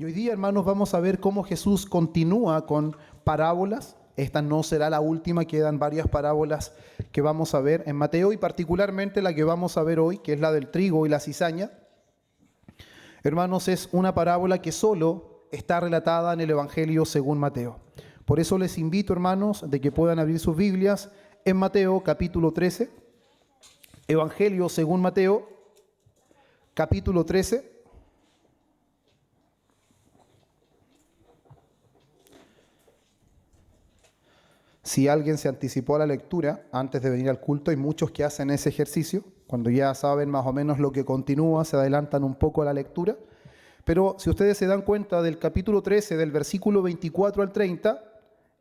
Y hoy día, hermanos, vamos a ver cómo Jesús continúa con parábolas. Esta no será la última, quedan varias parábolas que vamos a ver en Mateo y particularmente la que vamos a ver hoy, que es la del trigo y la cizaña. Hermanos, es una parábola que solo está relatada en el Evangelio según Mateo. Por eso les invito, hermanos, de que puedan abrir sus Biblias en Mateo capítulo 13. Evangelio según Mateo capítulo 13. Si alguien se anticipó a la lectura antes de venir al culto, hay muchos que hacen ese ejercicio. Cuando ya saben más o menos lo que continúa, se adelantan un poco a la lectura. Pero si ustedes se dan cuenta del capítulo 13, del versículo 24 al 30,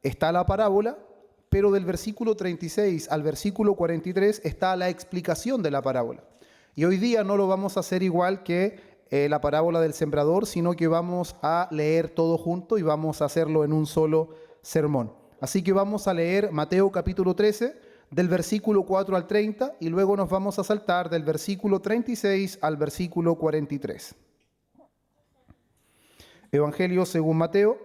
está la parábola, pero del versículo 36 al versículo 43 está la explicación de la parábola. Y hoy día no lo vamos a hacer igual que la parábola del sembrador, sino que vamos a leer todo junto y vamos a hacerlo en un solo sermón. Así que vamos a leer Mateo capítulo 13, del versículo 4 al 30, y luego nos vamos a saltar del versículo 36 al versículo 43. Evangelio según Mateo,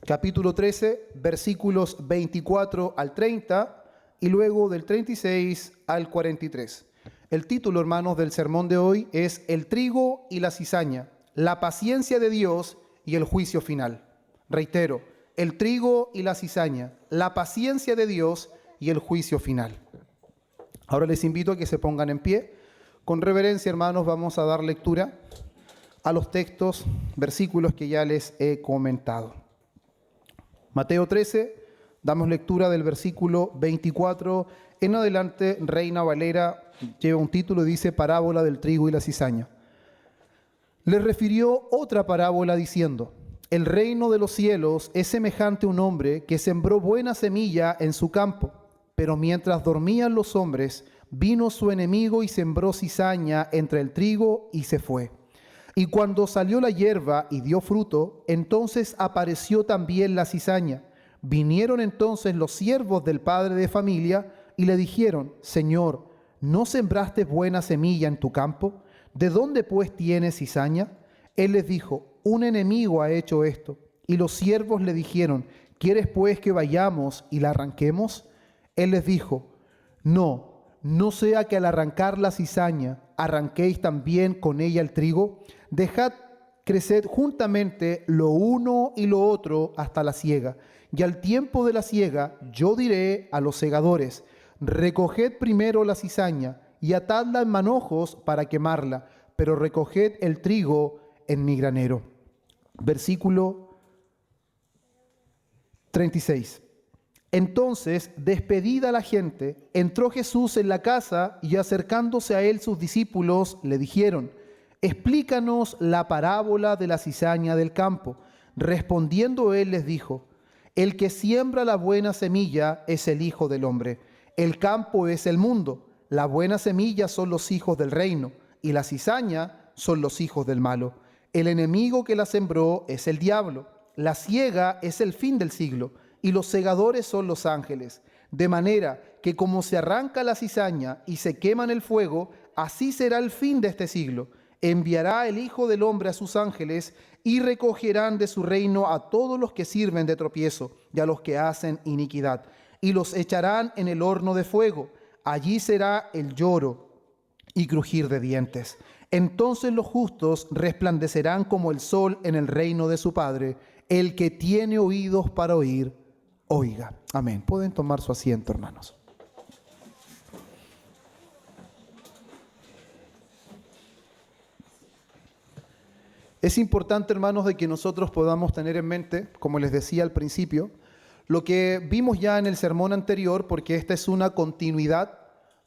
capítulo 13, versículos 24 al 30, y luego del 36 al 43. El título, hermanos, del sermón de hoy es El trigo y la cizaña, la paciencia de Dios y el juicio final. Reitero, el trigo y la cizaña, la paciencia de Dios y el juicio final. Ahora les invito a que se pongan en pie. Con reverencia, hermanos, vamos a dar lectura a los textos, versículos que ya les he comentado. Mateo 13, damos lectura del versículo 24 en adelante. Reina Valera lleva un título, dice Parábola del trigo y la cizaña. Les refirió otra parábola diciendo: el reino de los cielos es semejante a un hombre que sembró buena semilla en su campo, pero mientras dormían los hombres, vino su enemigo y sembró cizaña entre el trigo y se fue. Y cuando salió la hierba y dio fruto, entonces apareció también la cizaña. Vinieron entonces los siervos del padre de familia y le dijeron: Señor, ¿no sembraste buena semilla en tu campo? ¿De dónde pues tienes cizaña? Él les dijo: un enemigo ha hecho esto. Y los siervos le dijeron: ¿quieres pues que vayamos y la arranquemos? Él les dijo: no sea que al arrancar la cizaña arranquéis también con ella el trigo. Dejad crecer juntamente lo uno y lo otro hasta la siega. Y al tiempo de la siega yo diré a los segadores: recoged primero la cizaña y atadla en manojos para quemarla, pero recoged el trigo en mi granero. Versículo 36. Entonces, despedida la gente, entró Jesús en la casa y acercándose a él sus discípulos le dijeron: explícanos la parábola de la cizaña del campo. Respondiendo él les dijo: el que siembra la buena semilla es el Hijo del Hombre. El campo es el mundo. La buena semilla son los hijos del reino y la cizaña son los hijos del malo. El enemigo que la sembró es el diablo. La siega es el fin del siglo, y los segadores son los ángeles. De manera que como se arranca la cizaña y se quema en el fuego, así será el fin de este siglo. Enviará el Hijo del Hombre a sus ángeles, y recogerán de su reino a todos los que sirven de tropiezo y a los que hacen iniquidad, y los echarán en el horno de fuego. Allí será el lloro y crujir de dientes. Entonces los justos resplandecerán como el sol en el reino de su Padre. El que tiene oídos para oír, oiga. Amén. Pueden tomar su asiento, hermanos. Es importante, hermanos, de que nosotros podamos tener en mente, como les decía al principio, lo que vimos ya en el sermón anterior, porque esta es una continuidad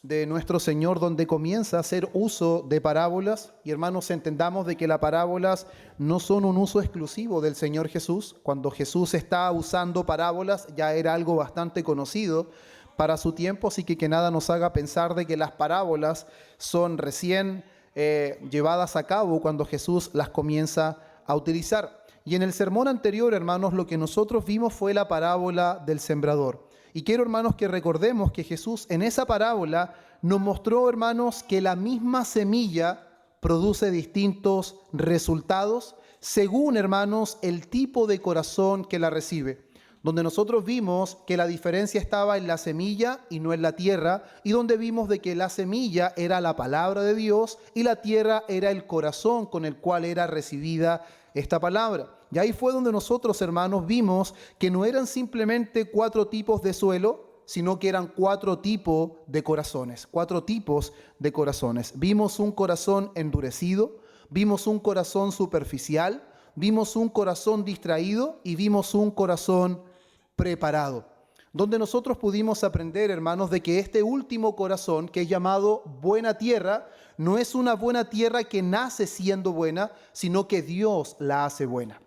de nuestro Señor, donde comienza a hacer uso de parábolas. Y hermanos, entendamos de que las parábolas no son un uso exclusivo del Señor Jesús. Cuando Jesús está usando parábolas ya era algo bastante conocido para su tiempo, así que nada nos haga pensar de que las parábolas son recién llevadas a cabo cuando Jesús las comienza a utilizar. Y en el sermón anterior, hermanos, lo que nosotros vimos fue la parábola del sembrador. Y quiero, hermanos, que recordemos que Jesús en esa parábola nos mostró, hermanos, que la misma semilla produce distintos resultados según, hermanos, el tipo de corazón que la recibe. Donde nosotros vimos que la diferencia estaba en la semilla y no en la tierra, y donde vimos de que la semilla era la palabra de Dios y la tierra era el corazón con el cual era recibida esta palabra. Y ahí fue donde nosotros, hermanos, vimos que no eran simplemente 4 tipos de suelo, sino que eran 4 tipos de corazones, 4 tipos de corazones. Vimos un corazón endurecido, vimos un corazón superficial, vimos un corazón distraído y vimos un corazón preparado. Donde nosotros pudimos aprender, hermanos, de que este último corazón, que es llamado buena tierra, no es una buena tierra que nace siendo buena, sino que Dios la hace buena.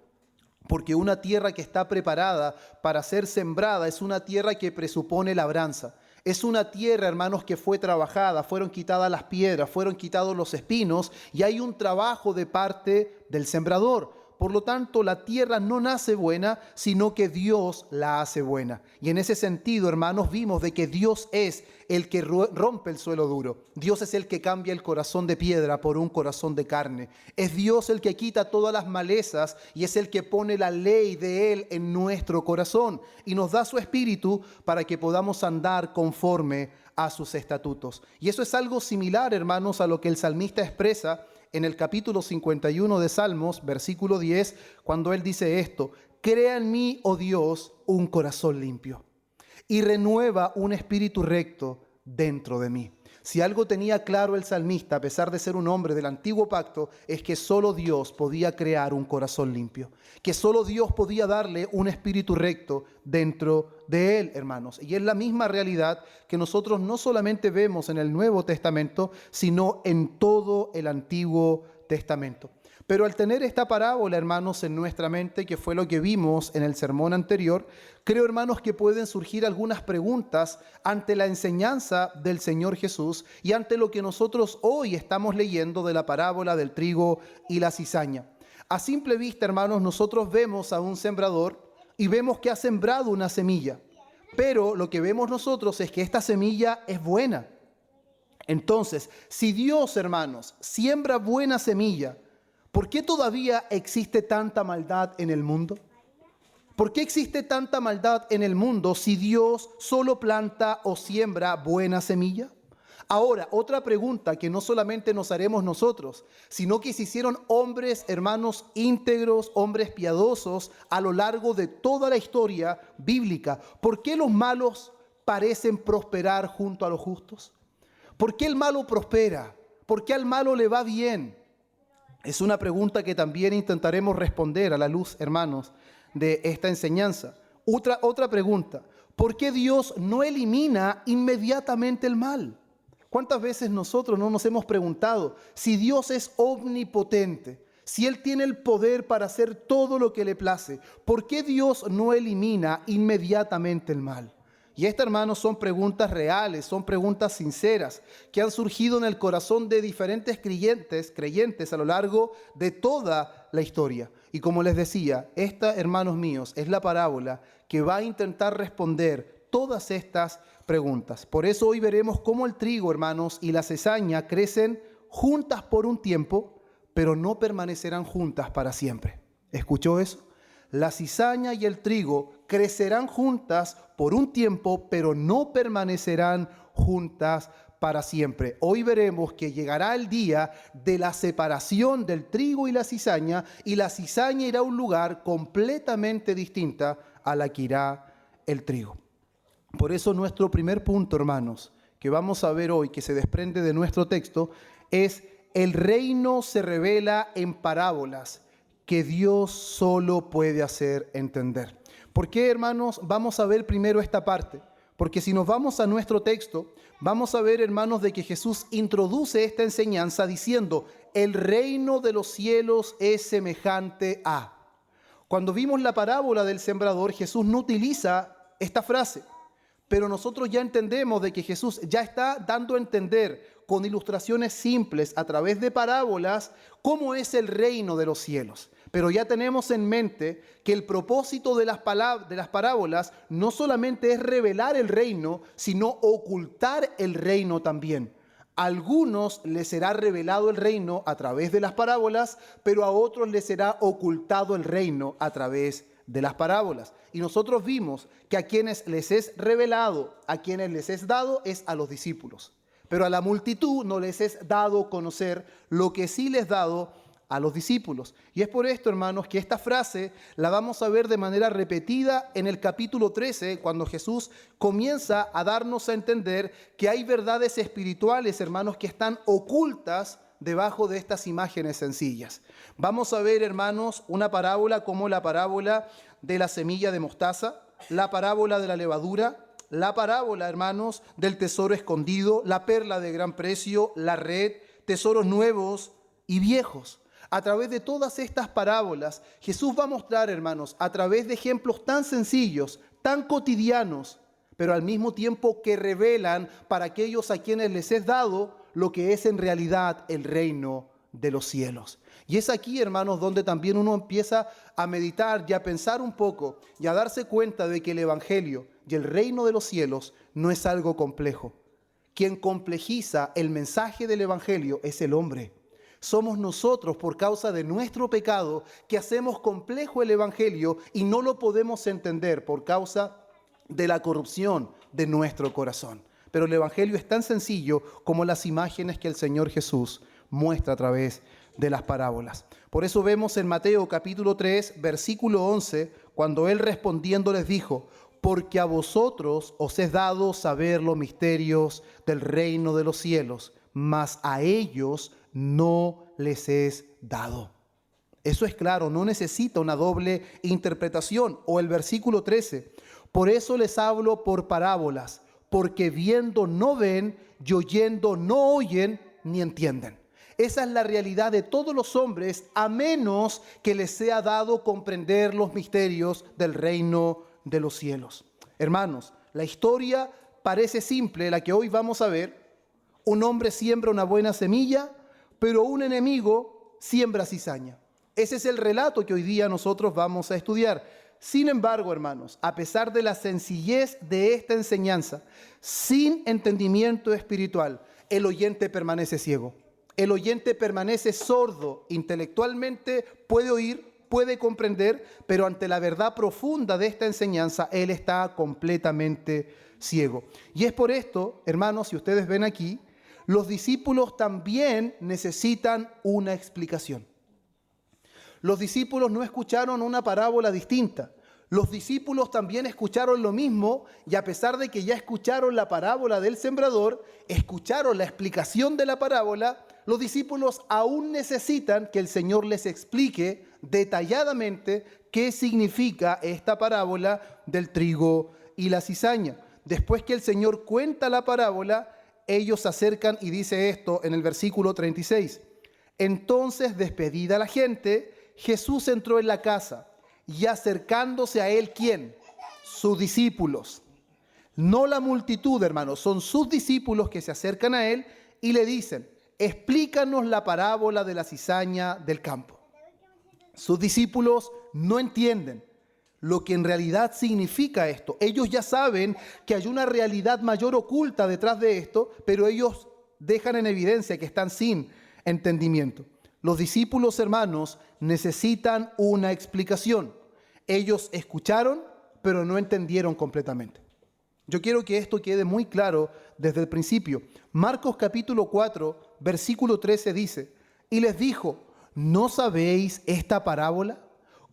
Porque una tierra que está preparada para ser sembrada es una tierra que presupone labranza. Es una tierra, hermanos, que fue trabajada, fueron quitadas las piedras, fueron quitados los espinos y hay un trabajo de parte del sembrador. Por lo tanto, la tierra no nace buena, sino que Dios la hace buena. Y en ese sentido, hermanos, vimos de que Dios es el que rompe el suelo duro. Dios es el que cambia el corazón de piedra por un corazón de carne. Es Dios el que quita todas las malezas y es el que pone la ley de Él en nuestro corazón y nos da su espíritu para que podamos andar conforme a sus estatutos. Y eso es algo similar, hermanos, a lo que el salmista expresa en el capítulo 51 de Salmos, versículo 10, cuando él dice esto: crea en mí, oh Dios, un corazón limpio y renueva un espíritu recto dentro de mí. Si algo tenía claro el salmista, a pesar de ser un hombre del antiguo pacto, es que solo Dios podía crear un corazón limpio, que solo Dios podía darle un espíritu recto dentro de él, hermanos. Y es la misma realidad que nosotros no solamente vemos en el Nuevo Testamento, sino en todo el Antiguo Testamento. Pero al tener esta parábola, hermanos, en nuestra mente, que fue lo que vimos en el sermón anterior, creo, hermanos, que pueden surgir algunas preguntas ante la enseñanza del Señor Jesús y ante lo que nosotros hoy estamos leyendo de la parábola del trigo y la cizaña. A simple vista, hermanos, nosotros vemos a un sembrador y vemos que ha sembrado una semilla, pero lo que vemos nosotros es que esta semilla es buena. Entonces, si Dios, hermanos, siembra buena semilla, ¿por qué todavía existe tanta maldad en el mundo? ¿Por qué existe tanta maldad en el mundo si Dios solo planta o siembra buena semilla? Ahora, otra pregunta que no solamente nos haremos nosotros, sino que se hicieron hombres, hermanos, íntegros, hombres piadosos a lo largo de toda la historia bíblica. ¿Por qué los malos parecen prosperar junto a los justos? ¿Por qué el malo prospera? ¿Por qué al malo le va bien? Es una pregunta que también intentaremos responder a la luz, hermanos, de esta enseñanza. Otra pregunta: ¿por qué Dios no elimina inmediatamente el mal? ¿Cuántas veces nosotros no nos hemos preguntado si Dios es omnipotente, si Él tiene el poder para hacer todo lo que le place? ¿Por qué Dios no elimina inmediatamente el mal? Y estas, hermanos, son preguntas reales, son preguntas sinceras que han surgido en el corazón de diferentes creyentes a lo largo de toda la historia. Y como les decía, esta, hermanos míos, es la parábola que va a intentar responder todas estas preguntas. Por eso hoy veremos cómo el trigo, hermanos, y la cizaña crecen juntas por un tiempo, pero no permanecerán juntas para siempre. ¿Escuchó eso? La cizaña y el trigo crecerán juntas por un tiempo, pero no permanecerán juntas para siempre. Hoy veremos que llegará el día de la separación del trigo y la cizaña irá a un lugar completamente distinta a la que irá el trigo. Por eso nuestro primer punto, hermanos, que vamos a ver hoy, que se desprende de nuestro texto, es: el reino se revela en parábolas que Dios solo puede hacer entender. ¿Por qué, hermanos, vamos a ver primero esta parte? Porque si nos vamos a nuestro texto, vamos a ver, hermanos, de que Jesús introduce esta enseñanza diciendo: el reino de los cielos es semejante a. Cuando vimos la parábola del sembrador, Jesús no utiliza esta frase, pero nosotros ya entendemos de que Jesús ya está dando a entender con ilustraciones simples a través de parábolas cómo es el reino de los cielos. Pero ya tenemos en mente que el propósito de las parábolas no solamente es revelar el reino, sino ocultar el reino también. A algunos les será revelado el reino a través de las parábolas, pero a otros les será ocultado el reino a través de las parábolas. Y nosotros vimos que a quienes les es revelado, a quienes les es dado, es a los discípulos. Pero a la multitud no les es dado conocer lo que sí les es dado a los discípulos. Y es por esto, hermanos, que esta frase la vamos a ver de manera repetida en el capítulo 13, cuando Jesús comienza a darnos a entender que hay verdades espirituales, hermanos, que están ocultas debajo de estas imágenes sencillas. Vamos a ver, hermanos, una parábola como la parábola de la semilla de mostaza, la parábola de la levadura, la parábola, hermanos, del tesoro escondido, la perla de gran precio, la red, tesoros nuevos y viejos. A través de todas estas parábolas, Jesús va a mostrar, hermanos, a través de ejemplos tan sencillos, tan cotidianos, pero al mismo tiempo que revelan para aquellos a quienes les es dado lo que es en realidad el reino de los cielos. Y es aquí, hermanos, donde también uno empieza a meditar y a pensar un poco y a darse cuenta de que el Evangelio y el reino de los cielos no es algo complejo. Quien complejiza el mensaje del Evangelio es el hombre. Somos nosotros, por causa de nuestro pecado, que hacemos complejo el Evangelio y no lo podemos entender por causa de la corrupción de nuestro corazón. Pero el Evangelio es tan sencillo como las imágenes que el Señor Jesús muestra a través de las parábolas. Por eso vemos en Mateo capítulo 3, versículo 11, cuando Él respondiendo les dijo: porque a vosotros os es dado saber los misterios del reino de los cielos, mas a ellos no les es dado. Eso es claro, no necesita una doble interpretación. O el versículo 13, por eso les hablo por parábolas, porque viendo no ven y oyendo no oyen ni entienden. Esa es la realidad de todos los hombres, a menos que les sea dado comprender los misterios del reino de los cielos. Hermanos, la historia parece simple, la que hoy vamos a ver. Un hombre siembra una buena semilla, pero un enemigo siembra cizaña. Ese es el relato que hoy día nosotros vamos a estudiar. Sin embargo, hermanos, a pesar de la sencillez de esta enseñanza, sin entendimiento espiritual, el oyente permanece ciego. El oyente permanece sordo intelectualmente, puede oír, puede comprender, pero ante la verdad profunda de esta enseñanza, él está completamente ciego. Y es por esto, hermanos, si ustedes ven aquí, los discípulos también necesitan una explicación. Los discípulos no escucharon una parábola distinta. Los discípulos también escucharon lo mismo y a pesar de que ya escucharon la parábola del sembrador, escucharon la explicación de la parábola, los discípulos aún necesitan que el Señor les explique detalladamente qué significa esta parábola del trigo y la cizaña. Después que el Señor cuenta la parábola, ellos se acercan y dice esto en el versículo 36. Entonces, despedida la gente, Jesús entró en la casa y acercándose a él, ¿quién? Sus discípulos. No la multitud, hermanos, son sus discípulos que se acercan a él y le dicen: explícanos la parábola de la cizaña del campo. Sus discípulos no entienden lo que en realidad significa esto. Ellos ya saben que hay una realidad mayor oculta detrás de esto, pero ellos dejan en evidencia que están sin entendimiento. Los discípulos, hermanos, necesitan una explicación. Ellos escucharon, pero no entendieron completamente. Yo quiero que esto quede muy claro desde el principio. Marcos capítulo 4, versículo 13 dice: y les dijo: ¿no sabéis esta parábola?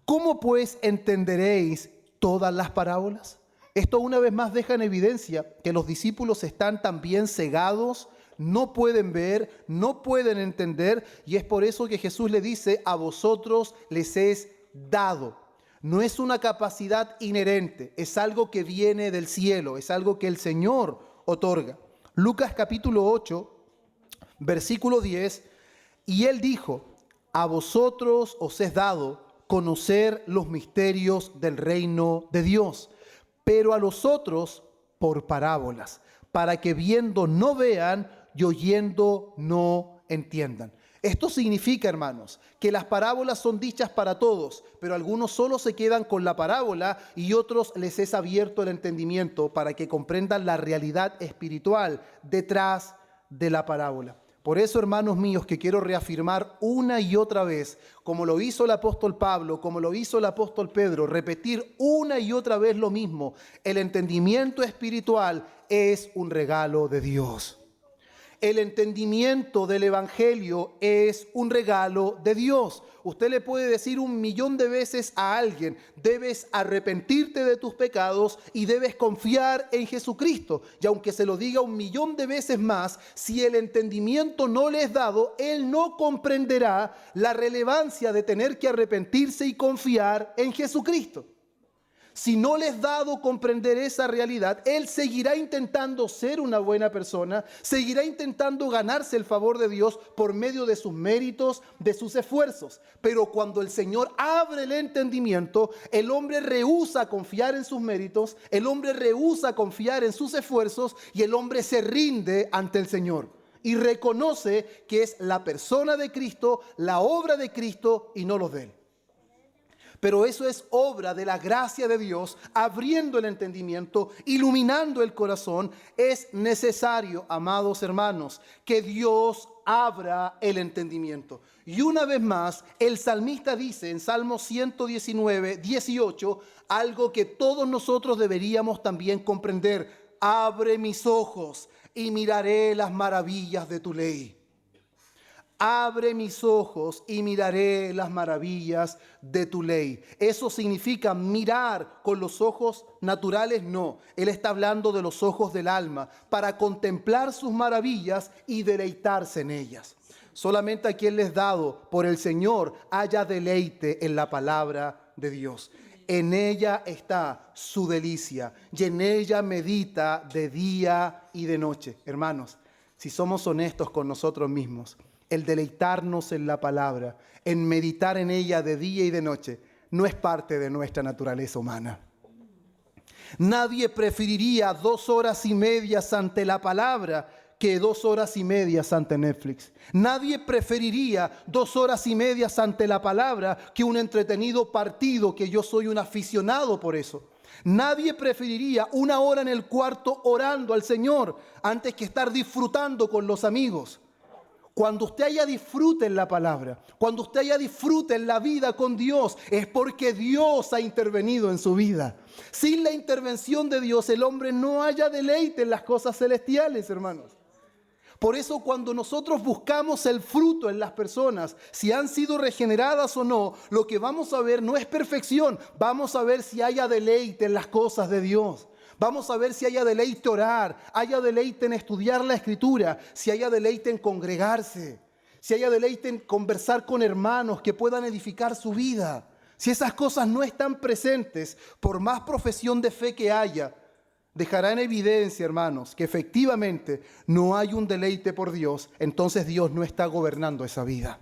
¿Cómo pues entenderéis todas las parábolas? Esto una vez más deja en evidencia que los discípulos están también cegados, no pueden ver, no pueden entender, y es por eso que Jesús le dice: a vosotros les es dado. No es una capacidad inherente, es algo que viene del cielo, es algo que el Señor otorga. Lucas capítulo 8, versículo 10, y él dijo: a vosotros os es dado conocer los misterios del reino de Dios, pero a los otros por parábolas, para que viendo no vean y oyendo no entiendan. Esto significa, hermanos, que las parábolas son dichas para todos, pero algunos solo se quedan con la parábola y otros les es abierto el entendimiento para que comprendan la realidad espiritual detrás de la parábola. Por eso, hermanos míos, que quiero reafirmar una y otra vez, como lo hizo el apóstol Pablo, como lo hizo el apóstol Pedro, repetir una y otra vez lo mismo. El entendimiento espiritual es un regalo de Dios. El entendimiento del evangelio es un regalo de Dios. Usted le puede decir 1.000.000 de veces a alguien: debes arrepentirte de tus pecados y debes confiar en Jesucristo. Y aunque se lo diga 1.000.000 de veces más, si el entendimiento no le es dado, él no comprenderá la relevancia de tener que arrepentirse y confiar en Jesucristo. Si no le es dado comprender esa realidad, él seguirá intentando ser una buena persona, seguirá intentando ganarse el favor de Dios por medio de sus méritos, de sus esfuerzos. Pero cuando el Señor abre el entendimiento, el hombre rehúsa confiar en sus méritos, el hombre rehúsa confiar en sus esfuerzos y el hombre se rinde ante el Señor y reconoce que es la persona de Cristo, la obra de Cristo y no los de él. Pero eso es obra de la gracia de Dios, abriendo el entendimiento, iluminando el corazón. Es necesario, amados hermanos, que Dios abra el entendimiento. Y una vez más, el salmista dice en Salmo 119, 18, algo que todos nosotros deberíamos también comprender: abre mis ojos y miraré las maravillas de tu ley. Abre mis ojos y miraré las maravillas de tu ley. ¿Eso significa mirar con los ojos naturales? No. Él está hablando de los ojos del alma, para contemplar sus maravillas y deleitarse en ellas. Solamente a quien les es dado por el Señor haya deleite en la palabra de Dios. En ella está su delicia y en ella medita de día y de noche. Hermanos, si somos honestos con nosotros mismos, el deleitarnos en la palabra, en meditar en ella de día y de noche, no es parte de nuestra naturaleza humana. Nadie preferiría 2 horas y medias ante la palabra que 2 horas y medias ante Netflix. Nadie preferiría 2 horas y medias ante la palabra que un entretenido partido, que yo soy un aficionado por eso. Nadie preferiría 1 hora en el cuarto orando al Señor antes que estar disfrutando con los amigos. Cuando usted haya disfrute en la palabra, cuando usted haya disfrute en la vida con Dios, es porque Dios ha intervenido en su vida. Sin la intervención de Dios, el hombre no haya deleite en las cosas celestiales, hermanos. Por eso, cuando nosotros buscamos el fruto en las personas, si han sido regeneradas o no, lo que vamos a ver no es perfección. Vamos a ver si haya deleite en las cosas de Dios. Vamos a ver si haya deleite orar, haya deleite en estudiar la Escritura, si haya deleite en congregarse, si haya deleite en conversar con hermanos que puedan edificar su vida. Si esas cosas no están presentes, por más profesión de fe que haya, dejará en evidencia, hermanos, que efectivamente no hay un deleite por Dios. Entonces Dios no está gobernando esa vida.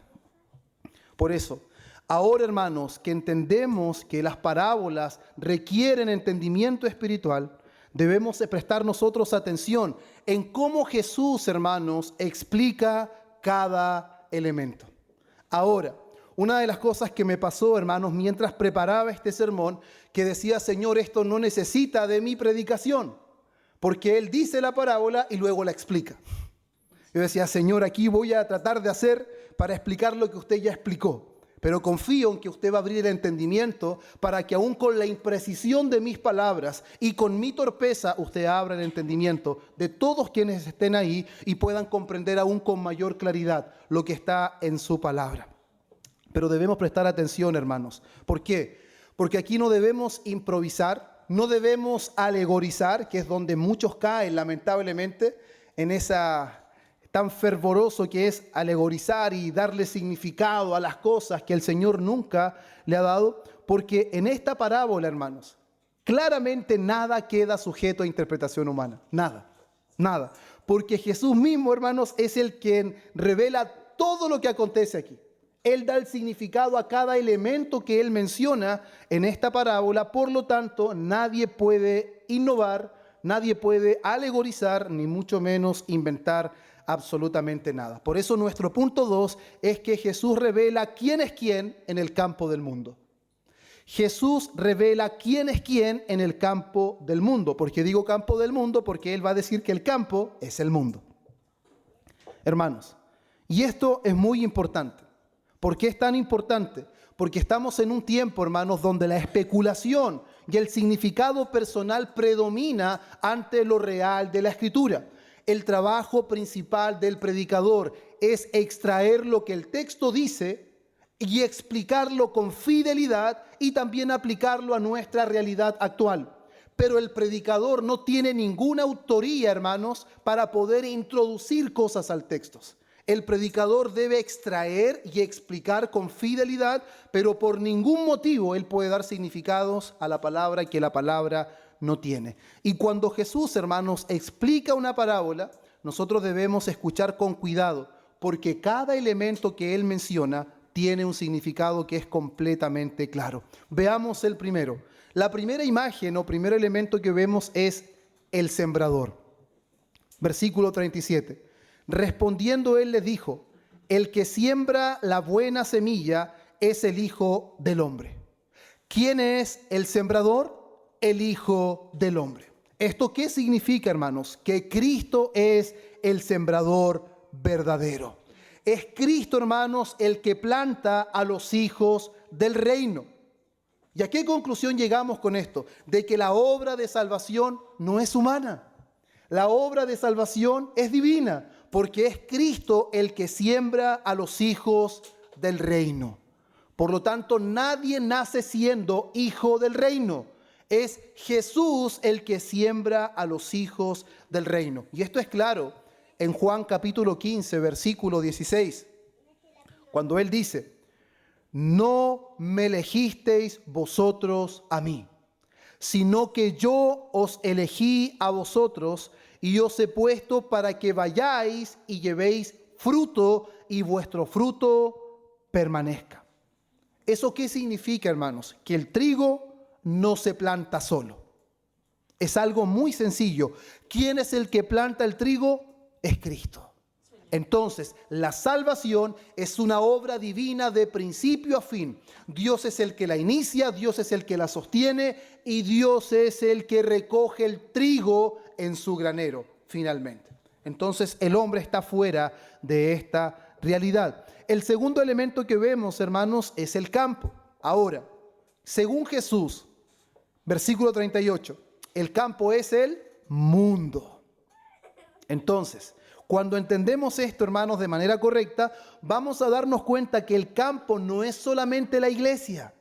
Por eso, ahora, hermanos, que entendemos que las parábolas requieren entendimiento espiritual, debemos prestar nosotros atención en cómo Jesús, hermanos, explica cada elemento. Ahora, una de las cosas que me pasó, hermanos, mientras preparaba este sermón, que decía: Señor, esto no necesita de mi predicación, porque Él dice la parábola y luego la explica. Yo decía: Señor, aquí voy a tratar de hacer para explicar lo que usted ya explicó. Pero confío en que usted va a abrir el entendimiento para que aún con la imprecisión de mis palabras y con mi torpeza, usted abra el entendimiento de todos quienes estén ahí y puedan comprender aún con mayor claridad lo que está en su palabra. Pero debemos prestar atención, hermanos. ¿Por qué? Porque aquí no debemos improvisar, no debemos alegorizar, que es donde muchos caen lamentablemente en esa tan fervoroso que es alegorizar y darle significado a las cosas que el Señor nunca le ha dado, porque en esta parábola, hermanos, claramente nada queda sujeto a interpretación humana, nada, porque Jesús mismo, hermanos, es el quien revela todo lo que acontece aquí. Él da el significado a cada elemento que Él menciona en esta parábola, por lo tanto, nadie puede innovar, nadie puede alegorizar, ni mucho menos inventar absolutamente nada. Por eso nuestro punto 2 es que Jesús revela quién es quién en el campo del mundo. Jesús revela quién es quién en el campo del mundo. ¿Por qué digo campo del mundo? Porque Él va a decir que el campo es el mundo. hermanos. Y esto es muy importante. ¿Por qué es tan importante? Porque estamos en un tiempo, hermanos, donde la especulación y el significado personal predomina ante lo real de la Escritura. El trabajo principal del predicador es extraer lo que el texto dice y explicarlo con fidelidad y también aplicarlo a nuestra realidad actual. Pero el predicador no tiene ninguna autoría, hermanos, para poder introducir cosas al texto. El predicador debe extraer y explicar con fidelidad, pero por ningún motivo él puede dar significados a la palabra que la palabra no tiene. Y cuando Jesús, hermanos, explica una parábola, nosotros debemos escuchar con cuidado, porque cada elemento que él menciona tiene un significado que es completamente claro. Veamos el primero. La primera imagen o primer elemento que vemos es el sembrador. Versículo 37. Respondiendo él les dijo: el que siembra la buena semilla es el Hijo del Hombre. ¿Quién es el sembrador? El Hijo del Hombre. ¿Esto qué significa, hermanos? Que Cristo es el sembrador verdadero. Es Cristo, hermanos, el que planta a los hijos del reino. ¿Y a qué conclusión llegamos con esto? De que la obra de salvación no es humana. La obra de salvación es divina, porque es Cristo el que siembra a los hijos del reino. Por lo tanto, nadie nace siendo hijo del reino. Es Jesús el que siembra a los hijos del reino. Y esto es claro en Juan capítulo 15, versículo 16, cuando él dice: no me elegisteis vosotros a mí, sino que yo os elegí a vosotros y os he puesto para que vayáis y llevéis fruto y vuestro fruto permanezca. ¿Eso qué significa, hermanos? Que el trigo no se planta solo. Es algo muy sencillo. ¿Quién es el que planta el trigo? Es Cristo. Entonces, la salvación es una obra divina de principio a fin. Dios es el que la inicia, Dios es el que la sostiene y Dios es el que recoge el trigo en su granero, finalmente. Entonces, el hombre está fuera de esta realidad. El segundo elemento que vemos, hermanos, es el campo. Ahora, según Jesús, versículo 38, el campo es el mundo. Entonces, cuando entendemos esto, hermanos, de manera correcta, vamos a darnos cuenta que el campo no es solamente la iglesia.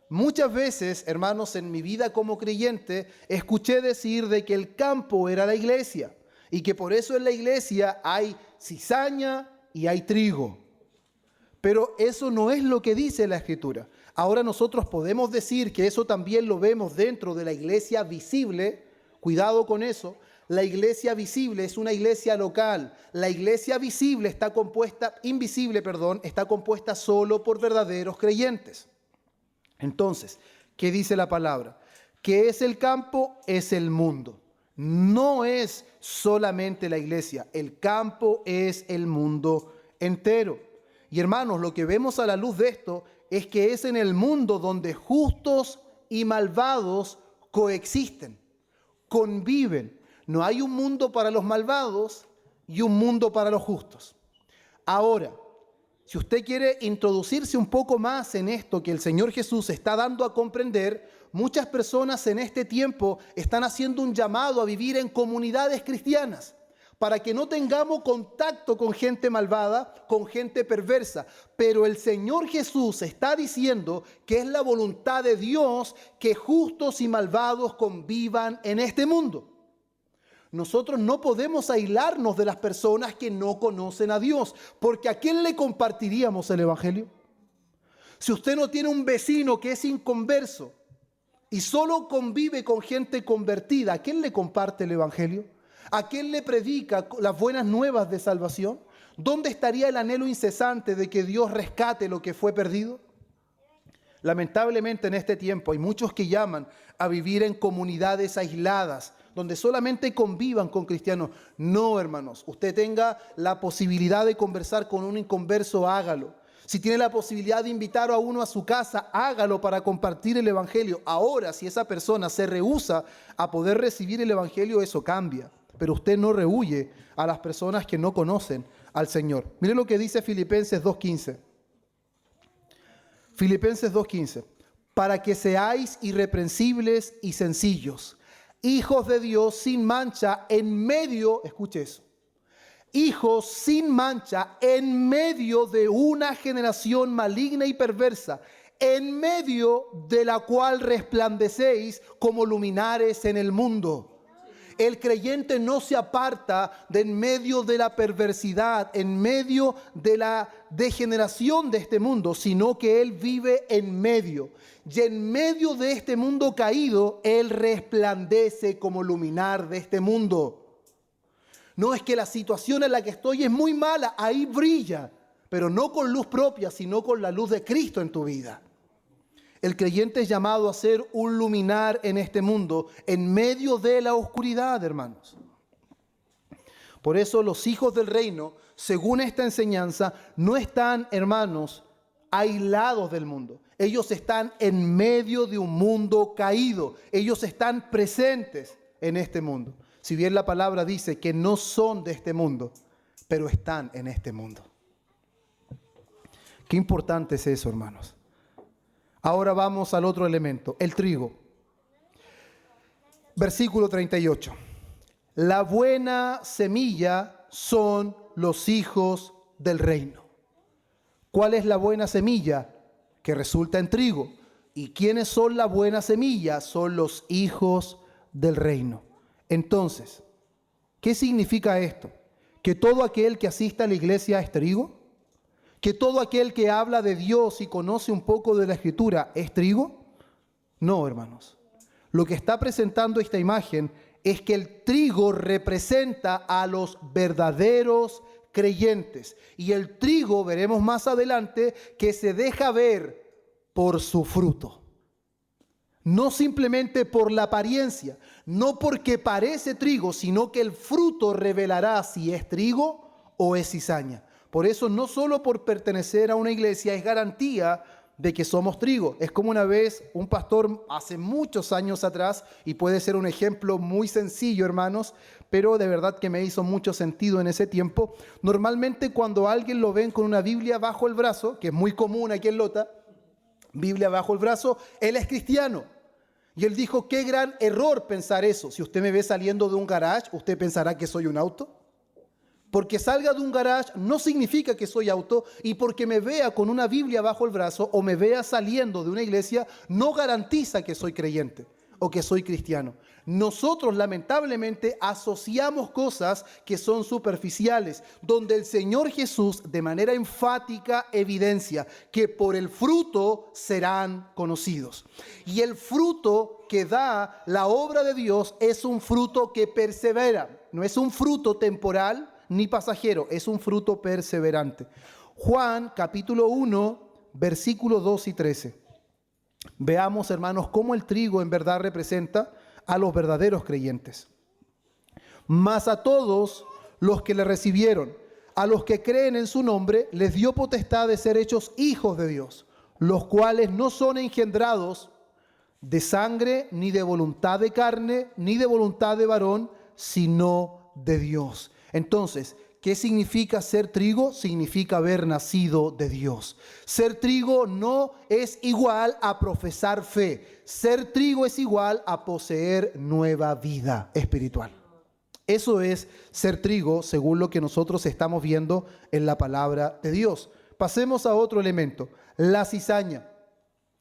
Muchas veces, hermanos, en mi vida como creyente, escuché decir de que el campo era la iglesia y que por eso en la iglesia hay cizaña y hay trigo. Pero eso no es lo que dice la Escritura. Ahora nosotros podemos decir que eso también lo vemos dentro de la iglesia visible. Cuidado con eso. La iglesia visible es una iglesia local. La iglesia visible invisible, está compuesta solo por verdaderos creyentes. Entonces, ¿qué dice la palabra? ¿Qué es el campo? Es el mundo. No es solamente la iglesia. El campo es el mundo entero. Y hermanos, lo que vemos a la luz de esto es que es en el mundo donde justos y malvados coexisten, conviven. No hay un mundo para los malvados y un mundo para los justos. Ahora, si usted quiere introducirse un poco más en esto que el Señor Jesús está dando a comprender, muchas personas en este tiempo están haciendo un llamado a vivir en comunidades cristianas para que no tengamos contacto con gente malvada, con gente perversa. Pero el Señor Jesús está diciendo que es la voluntad de Dios que justos y malvados convivan en este mundo. Nosotros no podemos aislarnos de las personas que no conocen a Dios, porque ¿a quién le compartiríamos el Evangelio? Si usted no tiene un vecino que es inconverso y solo convive con gente convertida, ¿a quién le comparte el Evangelio? ¿A quién le predica las buenas nuevas de salvación? ¿Dónde estaría el anhelo incesante de que Dios rescate lo que fue perdido? Lamentablemente en este tiempo hay muchos que llaman a vivir en comunidades aisladas, donde solamente convivan con cristianos. No, hermanos, usted tenga la posibilidad de conversar con un inconverso, hágalo. Si tiene la posibilidad de invitar a uno a su casa, hágalo para compartir el Evangelio. Ahora, si esa persona se rehúsa a poder recibir el Evangelio, eso cambia. Pero usted no rehúye a las personas que no conocen al Señor. Mire lo que dice Filipenses 2:15. Filipenses 2:15. Para que seáis irreprensibles y sencillos, hijos de Dios sin mancha en medio, escuche eso, hijos sin mancha en medio de una generación maligna y perversa, en medio de la cual resplandecéis como luminares en el mundo. El creyente no se aparta de en medio de la perversidad, en medio de la degeneración de este mundo, sino que Él vive en medio. Y en medio de este mundo caído, Él resplandece como luminar de este mundo. No es que la situación en la que estoy es muy mala, ahí brilla, pero no con luz propia, sino con la luz de Cristo en tu vida. El creyente es llamado a ser un luminar en este mundo, en medio de la oscuridad, hermanos. Por eso los hijos del reino, según esta enseñanza, no están, hermanos, aislados del mundo. Ellos están en medio de un mundo caído. Ellos están presentes en este mundo. Si bien la palabra dice que no son de este mundo, pero están en este mundo. Qué importante es eso, hermanos. Ahora vamos al otro elemento, el trigo. Versículo 38. La buena semilla son los hijos del reino. ¿Cuál es la buena semilla? Que resulta en trigo. ¿Y quiénes son la buena semilla? Son los hijos del reino. Entonces, ¿qué significa esto? ¿Que todo aquel que asista a la iglesia es trigo? ¿Que todo aquel que habla de Dios y conoce un poco de la Escritura es trigo? No, hermanos. Lo que está presentando esta imagen es que el trigo representa a los verdaderos creyentes. Y el trigo, veremos más adelante, que se deja ver por su fruto. No simplemente por la apariencia, no porque parece trigo, sino que el fruto revelará si es trigo o es cizaña. Por eso no solo por pertenecer a una iglesia es garantía de que somos trigo. Es como una vez un pastor hace muchos años atrás, y puede ser un ejemplo muy sencillo, hermanos, pero de verdad que me hizo mucho sentido en ese tiempo. Normalmente cuando alguien lo ven con una Biblia bajo el brazo, que es muy común aquí en Lota, Biblia bajo el brazo, él es cristiano. Y él dijo, qué gran error pensar eso. Si usted me ve saliendo de un garage, ¿usted pensará que soy un auto? Porque salga de un garage no significa que soy auto, y porque me vea con una Biblia bajo el brazo o me vea saliendo de una iglesia no garantiza que soy creyente o que soy cristiano. Nosotros lamentablemente asociamos cosas que son superficiales, donde el Señor Jesús de manera enfática evidencia que por el fruto serán conocidos. Y el fruto que da la obra de Dios es un fruto que persevera, no es un fruto temporal ni pasajero, es un fruto perseverante. Juan capítulo 1, versículos 2 y 13. Veamos, hermanos, cómo el trigo en verdad representa a los verdaderos creyentes. Mas a todos los que le recibieron, a los que creen en su nombre, les dio potestad de ser hechos hijos de Dios, los cuales no son engendrados de sangre, ni de voluntad de carne, ni de voluntad de varón, sino de Dios. Entonces, ¿qué significa ser trigo? Significa haber nacido de Dios. Ser trigo no es igual a profesar fe. Ser trigo es igual a poseer nueva vida espiritual. Eso es ser trigo según lo que nosotros estamos viendo en la palabra de Dios. Pasemos a otro elemento, la cizaña.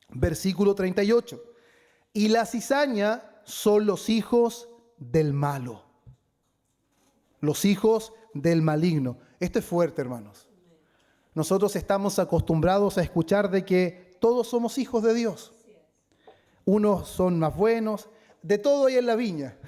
Versículo 38. Y la cizaña son los hijos del malo. Los hijos del maligno. Esto es fuerte, hermanos. Nosotros estamos acostumbrados a escuchar de que todos somos hijos de Dios. Unos son más buenos, de todo hay en la viña.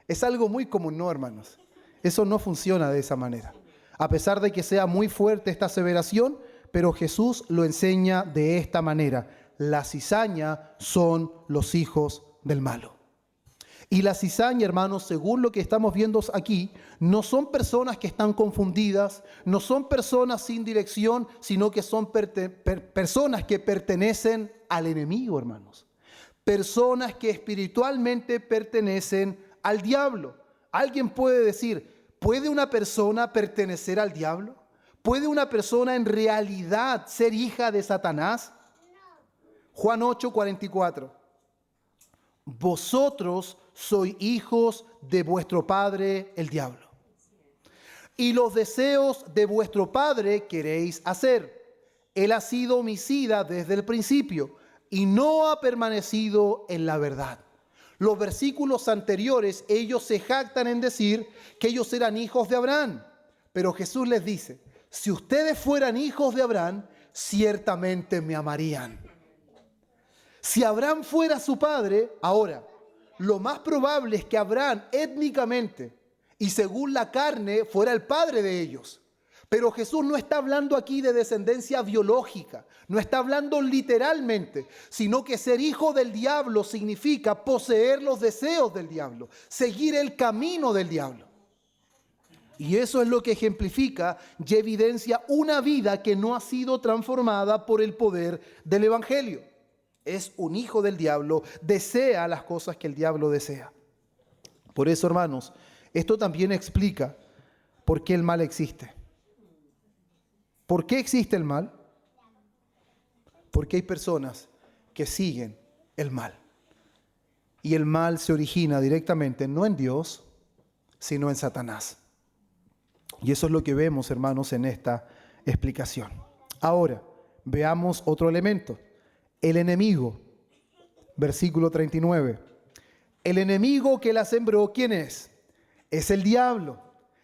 Es algo muy común, ¿no, hermanos? Eso no funciona de esa manera. A pesar de que sea muy fuerte esta aseveración, pero Jesús lo enseña de esta manera. La cizaña son los hijos del malo. Y la cizaña, hermanos, según lo que estamos viendo aquí, no son personas que están confundidas, no son personas sin dirección, sino que son personas que pertenecen al enemigo, hermanos. Personas que espiritualmente pertenecen al diablo. Alguien puede decir, ¿puede una persona pertenecer al diablo? ¿Puede una persona en realidad ser hija de Satanás? Juan 8:44. Vosotros sois hijos de vuestro padre el diablo, y los deseos de vuestro padre queréis hacer. Él ha sido homicida desde el principio y no ha permanecido en la verdad. Los versículos anteriores, ellos se jactan en decir que ellos eran hijos de Abraham, pero Jesús les dice: si ustedes fueran hijos de Abraham, ciertamente me amarían. Si Abraham fuera su padre, ahora, lo más probable es que Abraham étnicamente y según la carne fuera el padre de ellos. Pero Jesús no está hablando aquí de descendencia biológica, no está hablando literalmente, sino que ser hijo del diablo significa poseer los deseos del diablo, seguir el camino del diablo. Y eso es lo que ejemplifica y evidencia una vida que no ha sido transformada por el poder del evangelio. Es un hijo del diablo, desea las cosas que el diablo desea. Por eso, hermanos, esto también explica por qué el mal existe. ¿Por qué existe el mal? Porque hay personas que siguen el mal. Y el mal se origina directamente no en Dios, sino en Satanás. Y eso es lo que vemos, hermanos, en esta explicación. Ahora, veamos otro elemento. El enemigo, versículo 39. El enemigo que la sembró, ¿quién es? Es el diablo.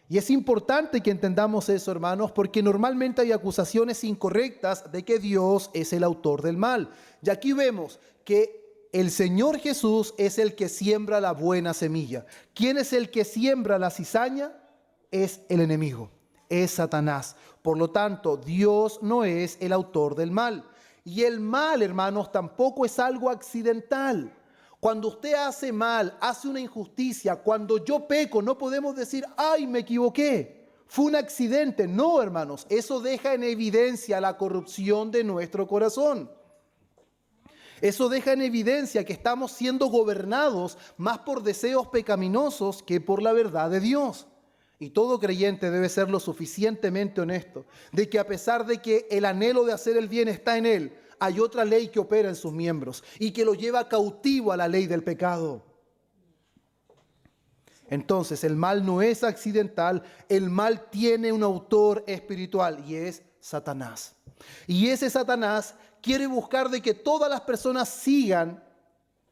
Y es importante que entendamos eso, hermanos, porque normalmente hay acusaciones incorrectas de que Dios es el autor del mal. Y aquí vemos que el Señor Jesús es el que siembra la buena semilla. ¿Quién es el que siembra la cizaña? Es el enemigo, es Satanás. Por lo tanto, Dios no es el autor del mal. Y el mal, hermanos, tampoco es algo accidental. Cuando usted hace mal, hace una injusticia, cuando yo peco, no podemos decir: ¡ay, me equivoqué! Fue un accidente. No, hermanos, eso deja en evidencia la corrupción de nuestro corazón. Eso deja en evidencia que estamos siendo gobernados más por deseos pecaminosos que por la verdad de Dios. Y todo creyente debe ser lo suficientemente honesto de que a pesar de que el anhelo de hacer el bien está en él, hay otra ley que opera en sus miembros y que lo lleva cautivo a la ley del pecado. Entonces, el mal no es accidental, el mal tiene un autor espiritual y es Satanás. Y ese Satanás quiere buscar de que todas las personas sigan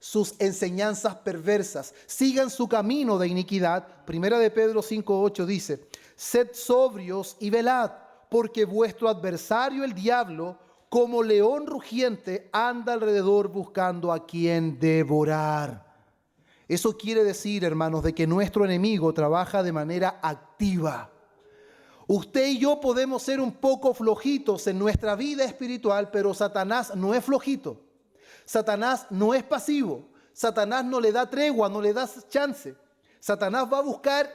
sus enseñanzas perversas, sigan su camino de iniquidad. Primera de Pedro 5:8 dice: sed sobrios y velad, porque vuestro adversario el diablo, como león rugiente, anda alrededor buscando a quien devorar. Eso quiere decir, hermanos, de que nuestro enemigo trabaja de manera activa. Usted y yo podemos ser un poco flojitos en nuestra vida espiritual, pero Satanás no es flojito. Satanás no es pasivo. Satanás no le da tregua, no le da chance. Satanás va a buscar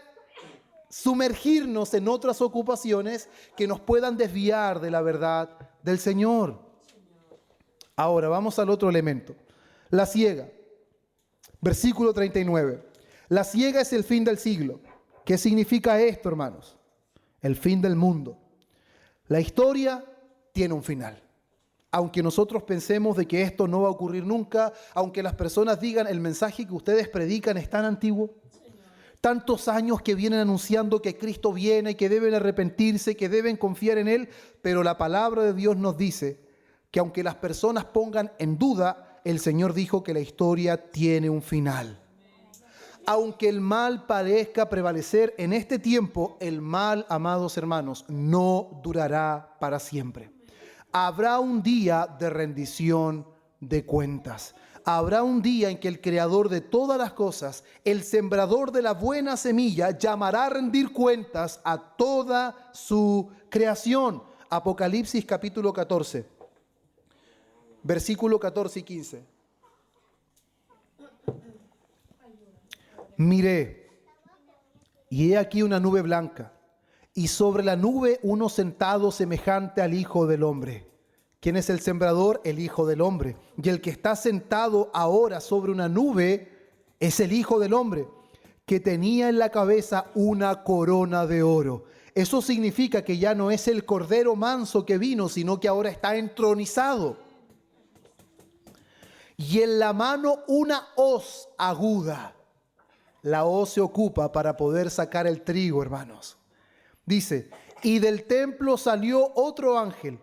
sumergirnos en otras ocupaciones que nos puedan desviar de la verdad del Señor. Ahora vamos al otro elemento. La ciega. Versículo 39. La ciega es el fin del siglo. ¿Qué significa esto, hermanos? El fin del mundo. La historia tiene un final. Aunque nosotros pensemos de que esto no va a ocurrir nunca, aunque las personas digan: el mensaje que ustedes predican es tan antiguo, tantos años que vienen anunciando que Cristo viene, que deben arrepentirse, que deben confiar en Él, pero la palabra de Dios nos dice que aunque las personas pongan en duda, el Señor dijo que la historia tiene un final. Aunque el mal parezca prevalecer en este tiempo, el mal, amados hermanos, no durará para siempre. Habrá un día de rendición de cuentas. Habrá un día en que el creador de todas las cosas, el sembrador de la buena semilla, llamará a rendir cuentas a toda su creación. Apocalipsis capítulo 14, versículo 14 y 15. Miré, y he aquí una nube blanca, y sobre la nube uno sentado semejante al Hijo del Hombre. ¿Quién es el sembrador? El Hijo del Hombre. Y el que está sentado ahora sobre una nube es el Hijo del Hombre, que tenía en la cabeza una corona de oro, Eso significa que ya no es el cordero manso que vino, sino que ahora está entronizado. Y en la mano una hoz aguda. La hoz se ocupa para poder sacar el trigo, hermanos. Dice, y del templo salió otro ángel,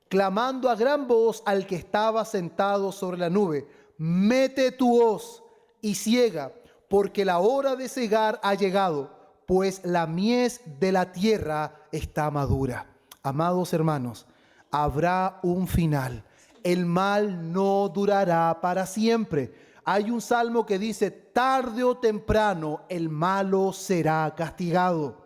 clamando a gran voz al que estaba sentado sobre la nube: mete tu hoz y siega, porque la hora de segar ha llegado, pues la mies de la tierra está madura. Amados hermanos, habrá un final. El mal no durará para siempre. Hay un salmo que dice, tarde o temprano el malo será castigado.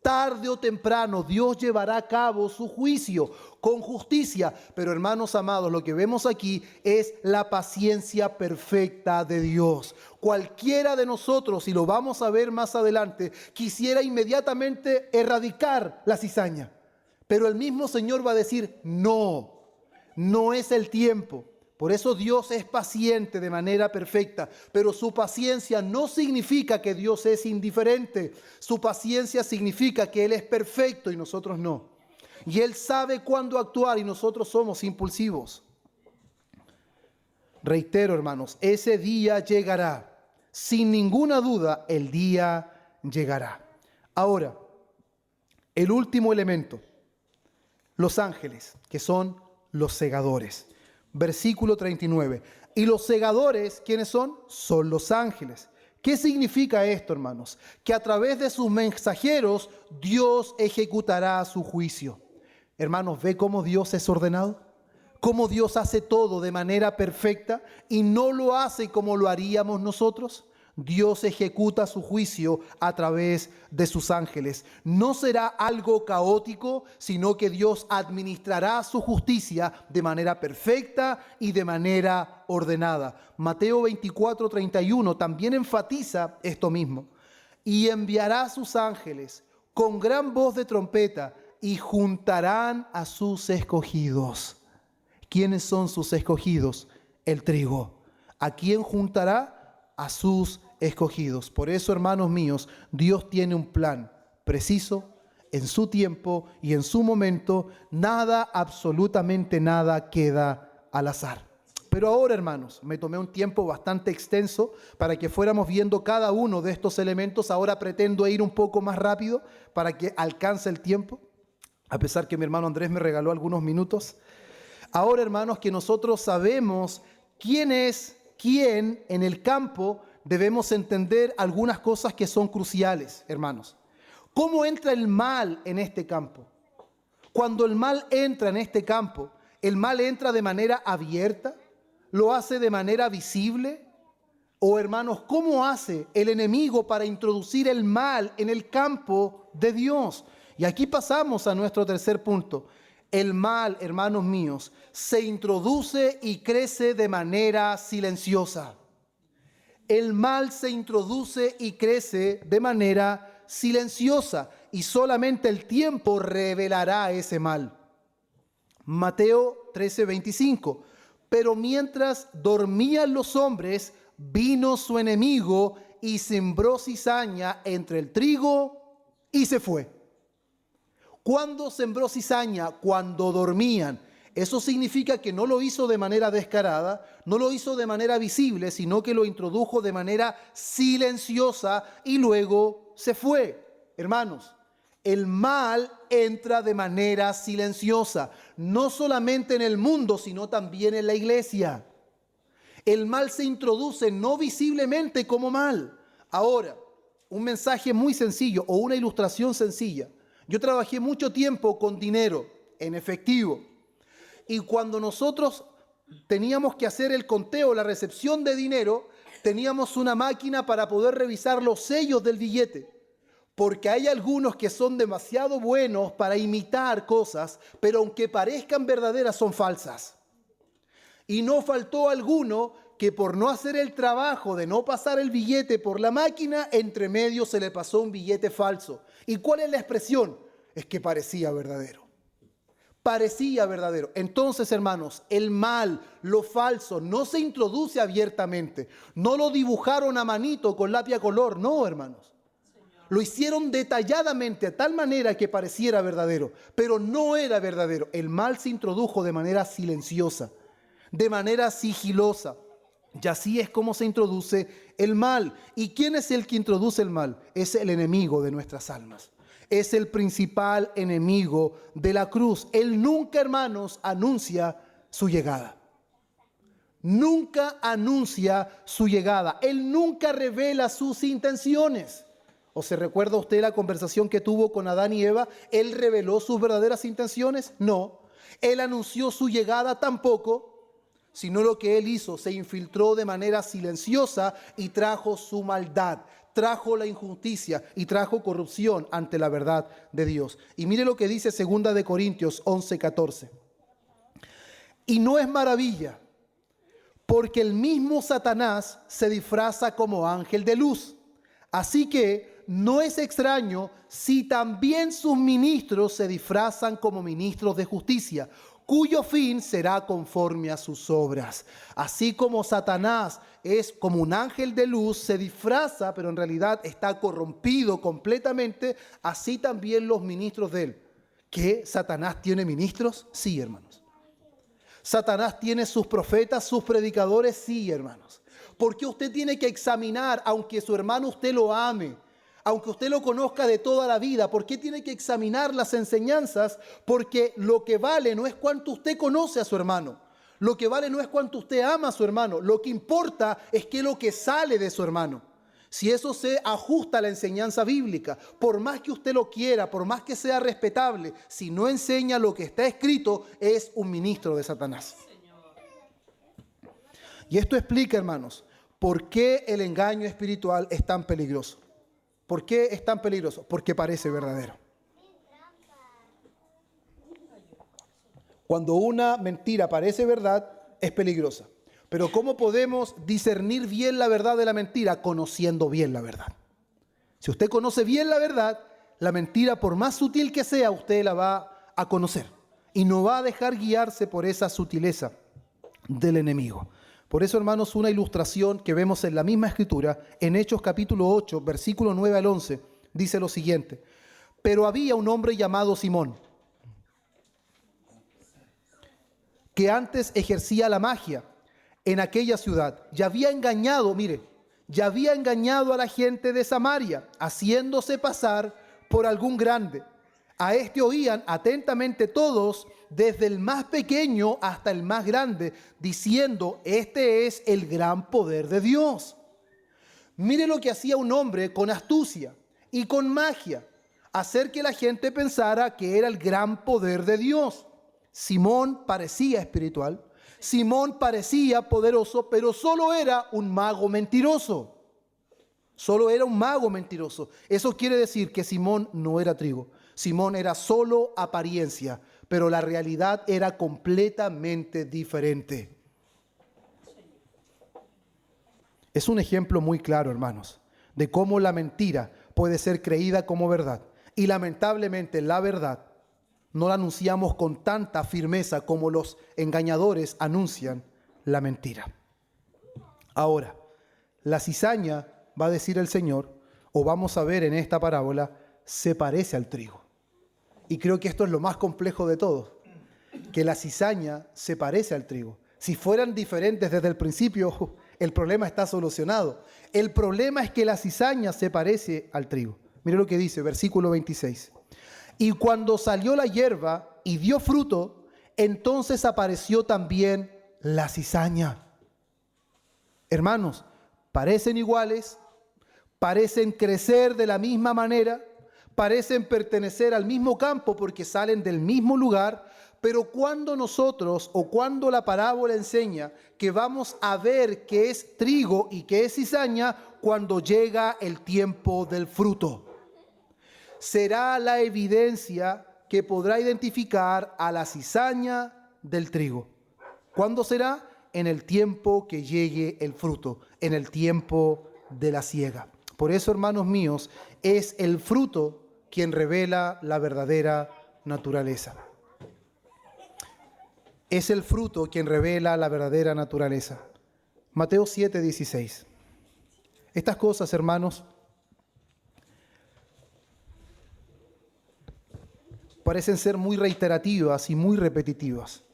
Tarde o temprano Dios llevará a cabo su juicio con justicia. Pero hermanos amados, lo que vemos aquí es la paciencia perfecta de Dios. Cualquiera de nosotros, y lo vamos a ver más adelante, quisiera inmediatamente erradicar la cizaña. Pero el mismo Señor va a decir, no es el tiempo. Por eso Dios es paciente de manera perfecta, pero su paciencia no significa que Dios es indiferente. Su paciencia significa que Él es perfecto y nosotros no. Y Él sabe cuándo actuar y nosotros somos impulsivos. Reitero, hermanos, ese día llegará. Sin ninguna duda, el día llegará. Ahora, el último elemento, los ángeles, que son los segadores. Versículo 39. Y los segadores, ¿quiénes son? Son los ángeles. ¿Qué significa esto, hermanos? Que a través de sus mensajeros Dios ejecutará su juicio. Hermanos, ¿ve cómo Dios es ordenado? ¿Cómo Dios hace todo de manera perfecta y no lo hace como lo haríamos nosotros? Dios ejecuta su juicio a través de sus ángeles. No será algo caótico, sino que Dios administrará su justicia de manera perfecta y de manera ordenada. Mateo 24:31 también enfatiza esto mismo. Y enviará a sus ángeles con gran voz de trompeta y juntarán a sus escogidos. ¿Quiénes son sus escogidos? El trigo. ¿A quién juntará? A sus escogidos. Por eso, hermanos míos, Dios tiene un plan preciso, en su tiempo y en su momento. Nada, absolutamente nada queda al azar. Pero ahora, hermanos, me tomé un tiempo bastante extenso para que fuéramos viendo cada uno de estos elementos. Ahora pretendo ir un poco más rápido para que alcance el tiempo, a pesar que mi hermano Andrés me regaló algunos minutos. Ahora, hermanos, que nosotros sabemos quién es quién en el campo, debemos entender algunas cosas que son cruciales, hermanos. ¿Cómo entra el mal en este campo? Cuando el mal entra en este campo, ¿el mal entra de manera abierta? ¿Lo hace de manera visible? O, hermanos, ¿cómo hace el enemigo para introducir el mal en el campo de Dios? Y aquí pasamos a nuestro tercer punto. El mal, hermanos míos, se introduce y crece de manera silenciosa. El mal se introduce y crece de manera silenciosa y solamente el tiempo revelará ese mal. Mateo 13:25. Pero mientras dormían los hombres, vino su enemigo y sembró cizaña entre el trigo y se fue. ¿Cuándo sembró cizaña? Cuando dormían. Eso significa que no lo hizo de manera descarada, no lo hizo de manera visible, sino que lo introdujo de manera silenciosa y luego se fue. Hermanos, el mal entra de manera silenciosa, no solamente en el mundo, sino también en la iglesia. El mal se introduce no visiblemente como mal. Ahora, un mensaje muy sencillo o una ilustración sencilla. Yo trabajé mucho tiempo con dinero en efectivo y cuando nosotros teníamos que hacer el conteo, la recepción de dinero, teníamos una máquina para poder revisar los sellos del billete, porque hay algunos que son demasiado buenos para imitar cosas, pero aunque parezcan verdaderas son falsas. Y no faltó alguno que por no hacer el trabajo de no pasar el billete por la máquina, entre medio se le pasó un billete falso. ¿Y cuál es la expresión? Es que parecía verdadero. Parecía verdadero. Entonces, hermanos, el mal, lo falso, no se introduce abiertamente. No lo dibujaron a manito con lápiz a color, no, hermanos. lo hicieron detalladamente, de tal manera que pareciera verdadero, pero no era verdadero. El mal se introdujo de manera silenciosa, de manera sigilosa. Y así es como se introduce el mal. ¿Y quién es el que introduce el mal? Es el enemigo de nuestras almas. Es el principal enemigo de la cruz. Él nunca, hermanos, anuncia su llegada. Nunca anuncia su llegada. Él nunca revela sus intenciones. ¿O se recuerda usted la conversación que tuvo con Adán y Eva? ¿Él reveló sus verdaderas intenciones? No. ¿Él anunció su llegada? Tampoco. Sino lo que él hizo, se infiltró de manera silenciosa y trajo su maldad, trajo la injusticia y trajo corrupción ante la verdad de Dios. Y mire lo que dice 2 Corintios 11:14. Y no es maravilla, porque el mismo Satanás se disfraza como ángel de luz. Así que no es extraño si también sus ministros se disfrazan como ministros de justicia, cuyo fin será conforme a sus obras. Así como Satanás es como un ángel de luz, se disfraza, pero en realidad está corrompido completamente, así también los ministros de él. ¿Qué? ¿Satanás tiene ministros? Sí, hermanos. ¿Satanás tiene sus profetas, sus predicadores? Sí, hermanos. Porque usted tiene que examinar, aunque su hermano usted lo ame, aunque usted lo conozca de toda la vida, ¿por qué tiene que examinar las enseñanzas? Porque lo que vale no es cuánto usted conoce a su hermano. Lo que vale no es cuánto usted ama a su hermano. Lo que importa es qué es lo que sale de su hermano. Si eso se ajusta a la enseñanza bíblica, por más que usted lo quiera, por más que sea respetable, si no enseña lo que está escrito, es un ministro de Satanás. Y esto explica, hermanos, por qué el engaño espiritual es tan peligroso. ¿Por qué es tan peligroso? Porque parece verdadero. Cuando una mentira parece verdad, es peligrosa. Pero ¿cómo podemos discernir bien la verdad de la mentira? Conociendo bien la verdad. Si usted conoce bien la mentira, por más sutil que sea, usted la va a conocer. Y no va a dejar guiarse por esa sutileza del enemigo. Por eso, hermanos, una ilustración que vemos en la misma escritura, en Hechos capítulo 8, versículo 9 al 11, dice lo siguiente. Pero había un hombre llamado Simón, que antes ejercía la magia en aquella ciudad. Ya había engañado a la gente de Samaria, haciéndose pasar por algún grande. A este oían atentamente todos, desde el más pequeño hasta el más grande, diciendo, este es el gran poder de Dios. Mire lo que hacía un hombre con astucia y con magia, hacer que la gente pensara que era el gran poder de Dios. Simón parecía espiritual, Simón parecía poderoso, pero solo era un mago mentiroso. Solo era un mago mentiroso. Eso quiere decir que Simón no era trigo. Simón era solo apariencia, pero la realidad era completamente diferente. Es un ejemplo muy claro, hermanos, de cómo la mentira puede ser creída como verdad. Y lamentablemente la verdad no la anunciamos con tanta firmeza como los engañadores anuncian la mentira. Ahora, la cizaña, va a decir el Señor, o vamos a ver en esta parábola, se parece al trigo. Y creo que esto es lo más complejo de todo, que la cizaña se parece al trigo. Si fueran diferentes desde el principio, el problema está solucionado. El problema es que la cizaña se parece al trigo. Mire lo que dice, versículo 26. Y cuando salió la hierba y dio fruto, entonces apareció también la cizaña. Hermanos, parecen iguales, parecen crecer de la misma manera, parecen pertenecer al mismo campo porque salen del mismo lugar, pero cuando nosotros o cuando la parábola enseña que vamos a ver qué es trigo y qué es cizaña, cuando llega el tiempo del fruto. Será la evidencia que podrá identificar a la cizaña del trigo. ¿Cuándo será? En el tiempo que llegue el fruto, en el tiempo de la siega. Por eso, hermanos míos, es el fruto quien revela la verdadera naturaleza. Es el fruto quien revela la verdadera naturaleza. Mateo 7:16. Estas cosas, hermanos, parecen ser muy reiterativas y muy repetitivas.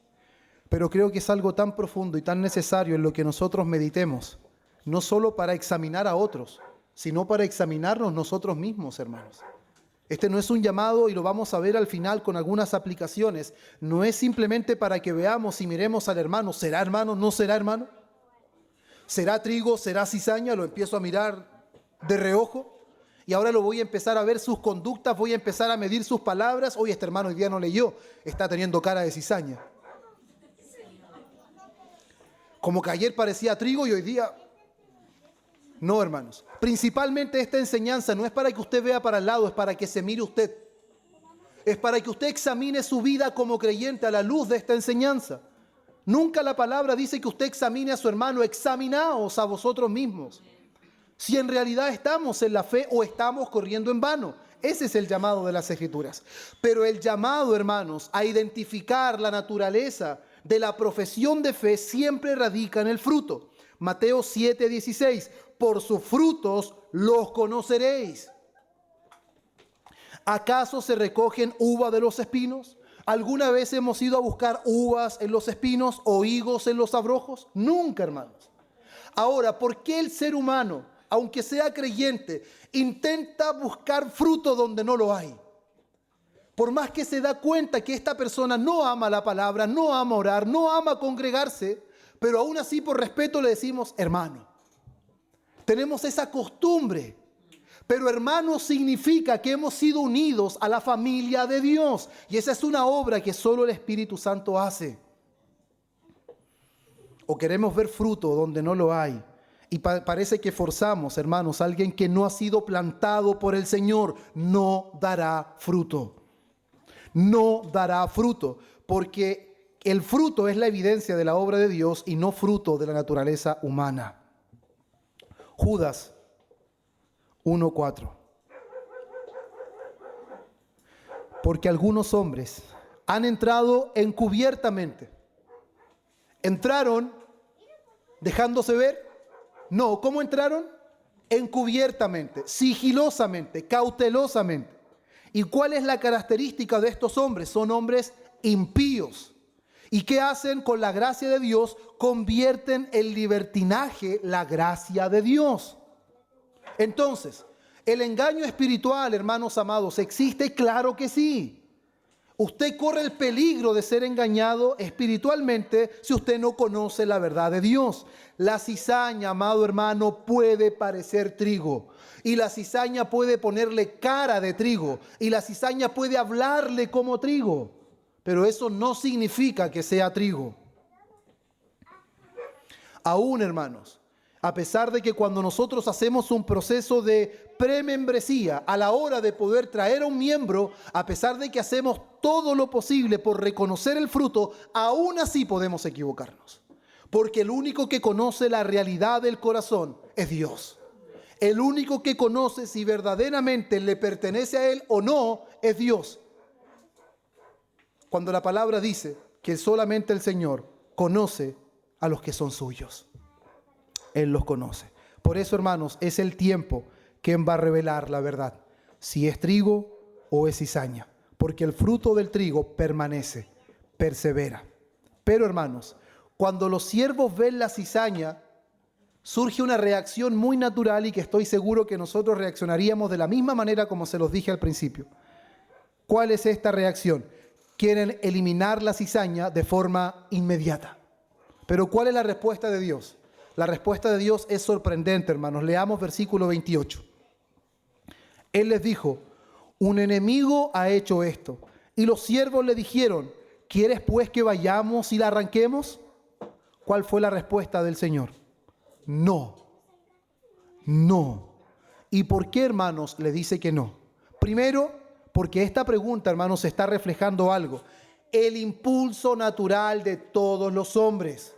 Pero creo que es algo tan profundo y tan necesario en lo que nosotros meditemos, no solo para examinar a otros, sino para examinarnos nosotros mismos, hermanos. Este no es un llamado, y lo vamos a ver al final con algunas aplicaciones, no es simplemente para que veamos y miremos al hermano, ¿será hermano? ¿No será hermano? ¿Será trigo? ¿Será cizaña? Lo empiezo a mirar de reojo y ahora lo voy a empezar a ver sus conductas, voy a empezar a medir sus palabras. Oye, este hermano hoy día no leyó, está teniendo cara de cizaña. Como que ayer parecía trigo y hoy día... No, hermanos. Principalmente esta enseñanza no es para que usted vea para el lado, es para que se mire usted. Es para que usted examine su vida como creyente a la luz de esta enseñanza. Nunca la palabra dice que usted examine a su hermano, examinaos a vosotros mismos. Si en realidad estamos en la fe o estamos corriendo en vano. Ese es el llamado de las Escrituras. Pero el llamado, hermanos, a identificar la naturaleza de la profesión de fe siempre radica en el fruto. Mateo 7:16, por sus frutos los conoceréis. ¿Acaso se recogen uvas de los espinos? ¿Alguna vez hemos ido a buscar uvas en los espinos o higos en los abrojos? Nunca, hermanos. Ahora, ¿por qué el ser humano, aunque sea creyente, intenta buscar fruto donde no lo hay? Por más que se da cuenta que esta persona no ama la palabra, no ama orar, no ama congregarse, pero aún así por respeto le decimos hermano. Tenemos esa costumbre. Pero hermano significa que hemos sido unidos a la familia de Dios. Y esa es una obra que solo el Espíritu Santo hace. O queremos ver fruto donde no lo hay. Y parece que forzamos, hermanos, a alguien que no ha sido plantado por el Señor. No dará fruto. No dará fruto. Porque el fruto es la evidencia de la obra de Dios y no fruto de la naturaleza humana. Judas 1:4. Porque algunos hombres han entrado encubiertamente. ¿Entraron dejándose ver? No, ¿cómo entraron? Encubiertamente, sigilosamente, cautelosamente. ¿Y cuál es la característica de estos hombres? Son hombres impíos. ¿Y qué hacen con la gracia de Dios? Convierten en libertinaje la gracia de Dios. Entonces, ¿el engaño espiritual, hermanos amados, existe? Claro que sí. Usted corre el peligro de ser engañado espiritualmente si usted no conoce la verdad de Dios. La cizaña, amado hermano, puede parecer trigo. Y la cizaña puede ponerle cara de trigo. Y la cizaña puede hablarle como trigo. Pero eso no significa que sea trigo. Aún, hermanos, a pesar de que cuando nosotros hacemos un proceso de premembresía a la hora de poder traer a un miembro, a pesar de que hacemos todo lo posible por reconocer el fruto, aún así podemos equivocarnos. Porque el único que conoce la realidad del corazón es Dios. El único que conoce si verdaderamente le pertenece a Él o no es Dios. Cuando la palabra dice que solamente el Señor conoce a los que son suyos. Él los conoce. Por eso, hermanos, es el tiempo quien va a revelar la verdad. Si es trigo o es cizaña. Porque el fruto del trigo permanece, persevera. Pero, hermanos, cuando los siervos ven la cizaña, surge una reacción muy natural y que estoy seguro que nosotros reaccionaríamos de la misma manera como se los dije al principio. ¿Cuál es esta reacción? Quieren eliminar la cizaña de forma inmediata. Pero ¿cuál es la respuesta de Dios? La respuesta de Dios es sorprendente, hermanos. Leamos versículo 28. Él les dijo, un enemigo ha hecho esto. Y los siervos le dijeron, ¿quieres pues que vayamos y la arranquemos? ¿Cuál fue la respuesta del Señor? No. No. ¿Y por qué, hermanos, le dice que no? Primero, porque esta pregunta, hermanos, está reflejando algo. El impulso natural de todos los hombres.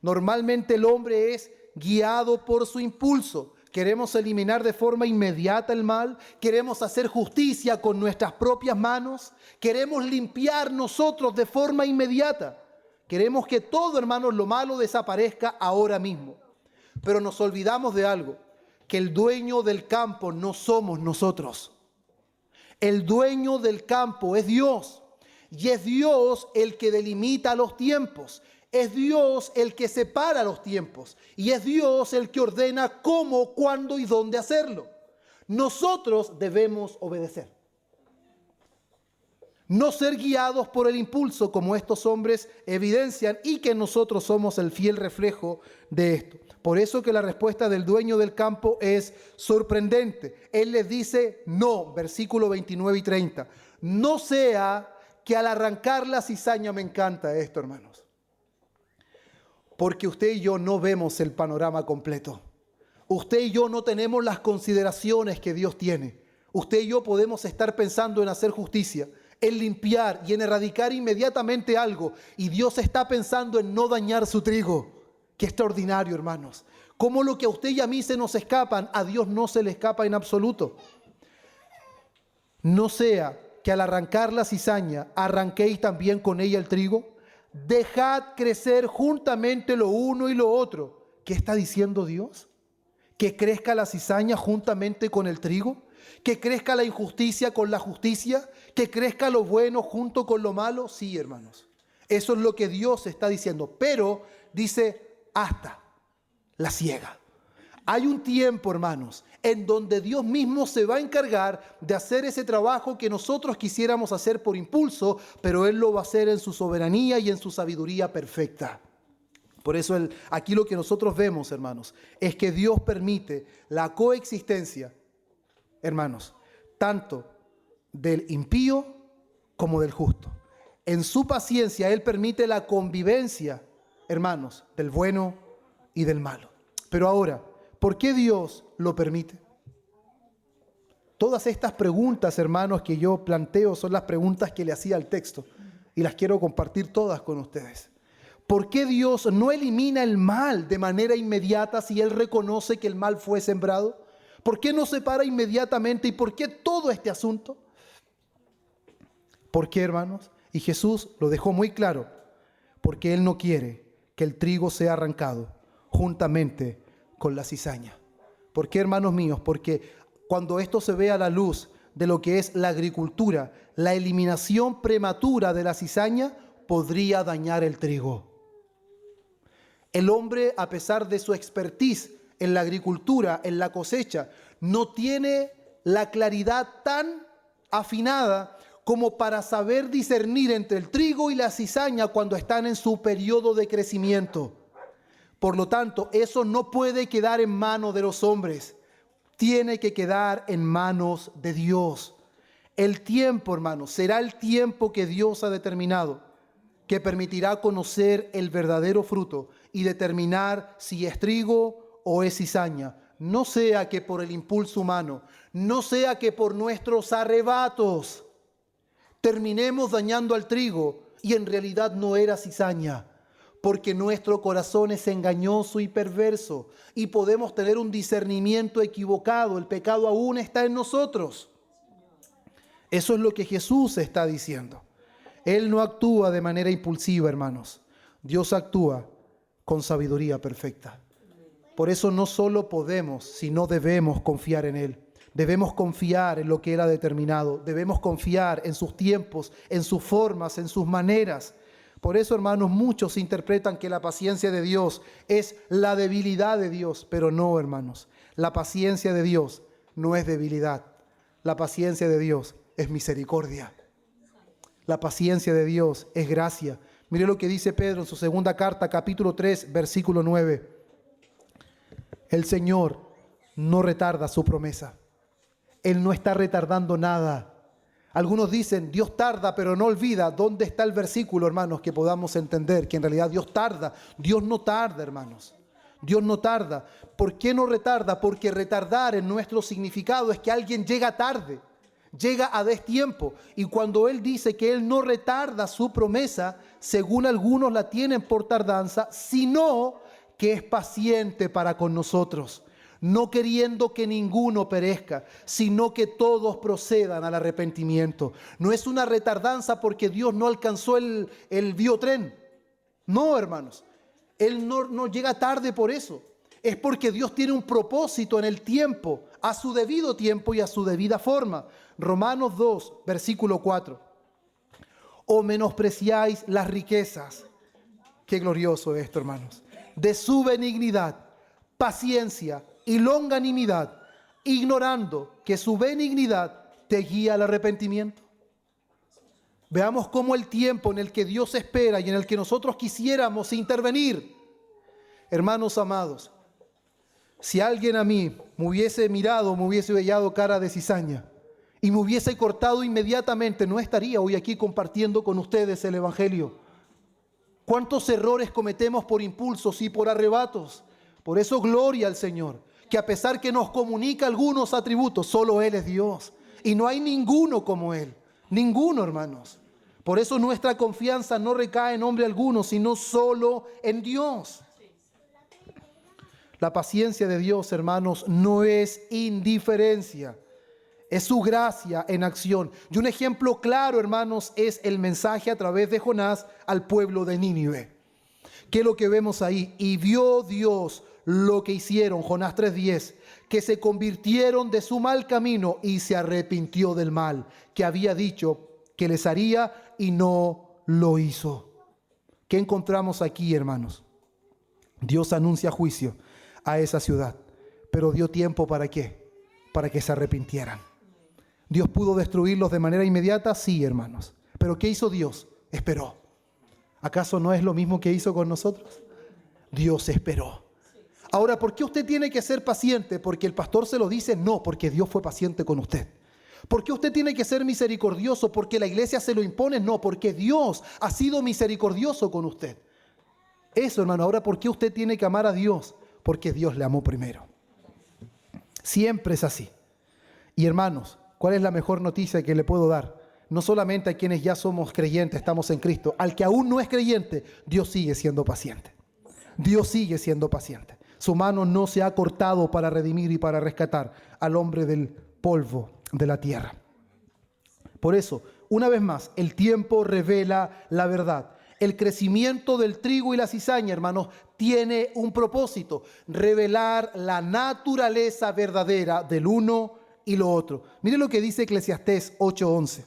Normalmente el hombre es guiado por su impulso. Queremos eliminar de forma inmediata el mal. Queremos hacer justicia con nuestras propias manos. Queremos limpiar nosotros de forma inmediata. Queremos que todo, hermanos, lo malo desaparezca ahora mismo. Pero nos olvidamos de algo. Que el dueño del campo no somos nosotros. El dueño del campo es Dios. Y es Dios el que delimita los tiempos. Es Dios el que separa los tiempos. Y es Dios el que ordena cómo, cuándo y dónde hacerlo. Nosotros debemos obedecer. No ser guiados por el impulso como estos hombres evidencian, y que nosotros somos el fiel reflejo de esto. Por eso que la respuesta del dueño del campo es sorprendente. Él les dice no, versículo 29 y 30. No sea que al arrancar la cizaña, me encanta esto, hermanos, porque usted y yo no vemos el panorama completo. Usted y yo no tenemos las consideraciones que Dios tiene. Usted y yo podemos estar pensando en hacer justicia, en limpiar y en erradicar inmediatamente algo, y Dios está pensando en no dañar su trigo. Qué extraordinario, hermanos. Como lo que a usted y a mí se nos escapan, a Dios no se le escapa en absoluto. No sea que al arrancar la cizaña, arranquéis también con ella el trigo. Dejad crecer juntamente lo uno y lo otro. ¿Qué está diciendo Dios? ¿Que crezca la cizaña juntamente con el trigo? ¿Que crezca la injusticia con la justicia? ¿Que crezca lo bueno junto con lo malo? Sí, hermanos. Eso es lo que Dios está diciendo. Pero dice hasta la siega. Hay un tiempo, hermanos, en donde Dios mismo se va a encargar de hacer ese trabajo que nosotros quisiéramos hacer por impulso, pero Él lo va a hacer en su soberanía y en su sabiduría perfecta. Por eso aquí lo que nosotros vemos, hermanos, es que Dios permite la coexistencia, hermanos, tanto del impío como del justo. En su paciencia Él permite la convivencia, hermanos, del bueno y del malo. Pero ahora, ¿por qué Dios lo permite? Todas estas preguntas, hermanos, que yo planteo son las preguntas que le hacía al texto, y las quiero compartir todas con ustedes. ¿Por qué Dios no elimina el mal de manera inmediata si Él reconoce que el mal fue sembrado? ¿Por qué no separa inmediatamente? ¿Y por qué todo este asunto? ¿Por qué, hermanos? Y Jesús lo dejó muy claro. Porque Él no quiere que el trigo sea arrancado juntamente con la cizaña. ¿Por qué, hermanos míos? Porque cuando esto se ve a la luz de lo que es la agricultura, la eliminación prematura de la cizaña podría dañar el trigo. El hombre, a pesar de su expertise en la agricultura, en la cosecha, no tiene la claridad tan afinada como para saber discernir entre el trigo y la cizaña cuando están en su periodo de crecimiento. Por lo tanto, eso no puede quedar en manos de los hombres. Tiene que quedar en manos de Dios. El tiempo, hermanos, será el tiempo que Dios ha determinado, que permitirá conocer el verdadero fruto y determinar si es trigo o es cizaña. No sea que por el impulso humano, no sea que por nuestros arrebatos terminemos dañando al trigo y en realidad no era cizaña, porque nuestro corazón es engañoso y perverso y podemos tener un discernimiento equivocado. El pecado aún está en nosotros. Eso es lo que Jesús está diciendo. Él no actúa de manera impulsiva, hermanos. Dios actúa con sabiduría perfecta. Por eso no solo podemos, sino debemos confiar en Él. Debemos confiar en lo que Él ha determinado. Debemos confiar en sus tiempos, en sus formas, en sus maneras. Por eso, hermanos, muchos interpretan que la paciencia de Dios es la debilidad de Dios. Pero no, hermanos. La paciencia de Dios no es debilidad. La paciencia de Dios es misericordia. La paciencia de Dios es gracia. Mire lo que dice Pedro en su segunda carta, capítulo 3, versículo 9. El Señor no retarda su promesa. Él no está retardando nada. Algunos dicen, Dios tarda, pero no olvida. ¿Dónde está el versículo, hermanos, que podamos entender que en realidad Dios tarda? Dios no tarda, hermanos. Dios no tarda. ¿Por qué no retarda? Porque retardar en nuestro significado es que alguien llega tarde, llega a destiempo. Y cuando Él dice que Él no retarda su promesa, según algunos la tienen por tardanza, sino que es paciente para con nosotros, no queriendo que ninguno perezca, sino que todos procedan al arrepentimiento. No es una retardanza porque Dios no alcanzó el biotren. No, hermanos. Él no llega tarde por eso. Es porque Dios tiene un propósito en el tiempo, a su debido tiempo y a su debida forma. Romanos 2, versículo 4. O menospreciáis las riquezas. Qué glorioso esto, hermanos. De su benignidad, paciencia y longanimidad, ignorando que su benignidad te guía al arrepentimiento. Veamos cómo el tiempo en el que Dios espera y en el que nosotros quisiéramos intervenir. Hermanos amados, si alguien a mí me hubiese mirado, me hubiese hallado cara de cizaña y me hubiese cortado inmediatamente, no estaría hoy aquí compartiendo con ustedes el Evangelio. ¿Cuántos errores cometemos por impulsos y por arrebatos? Por eso gloria al Señor, que a pesar que nos comunica algunos atributos, solo Él es Dios. Y no hay ninguno como Él. Ninguno, hermanos. Por eso nuestra confianza no recae en hombre alguno, sino solo en Dios. La paciencia de Dios, hermanos, no es indiferencia. Es su gracia en acción. Y un ejemplo claro, hermanos, es el mensaje a través de Jonás al pueblo de Nínive. ¿Qué es lo que vemos ahí? Y vio Dios lo que hicieron, Jonás 3:10, que se convirtieron de su mal camino y se arrepintió del mal que había dicho que les haría y no lo hizo. ¿Qué encontramos aquí, hermanos? Dios anuncia juicio a esa ciudad, pero dio tiempo ¿para qué? Para que se arrepintieran. ¿Dios pudo destruirlos de manera inmediata? Sí, hermanos. ¿Pero qué hizo Dios? Esperó. ¿Acaso no es lo mismo que hizo con nosotros? Dios esperó. Ahora, ¿por qué usted tiene que ser paciente? ¿Porque el pastor se lo dice? No, porque Dios fue paciente con usted. ¿Por qué usted tiene que ser misericordioso? ¿Porque la iglesia se lo impone? No, porque Dios ha sido misericordioso con usted. Eso, hermano. Ahora, ¿por qué usted tiene que amar a Dios? Porque Dios le amó primero. Siempre es así. Y hermanos, ¿cuál es la mejor noticia que le puedo dar? No solamente a quienes ya somos creyentes, estamos en Cristo. Al que aún no es creyente, Dios sigue siendo paciente. Dios sigue siendo paciente. Su mano no se ha cortado para redimir y para rescatar al hombre del polvo de la tierra. Por eso, una vez más, el tiempo revela la verdad. El crecimiento del trigo y la cizaña, hermanos, tiene un propósito: revelar la naturaleza verdadera del uno y lo otro. Mire lo que dice Eclesiastés 8:11.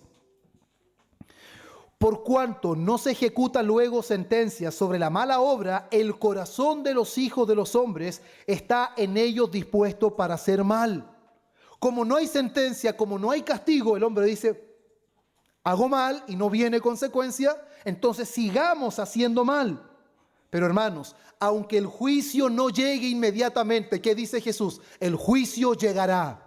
Por cuanto no se ejecuta luego sentencia sobre la mala obra, el corazón de los hijos de los hombres está en ellos dispuesto para hacer mal. Como no hay sentencia, como no hay castigo, el hombre dice: hago mal y no viene consecuencia, entonces sigamos haciendo mal. Pero hermanos, aunque el juicio no llegue inmediatamente, ¿qué dice Jesús? El juicio llegará.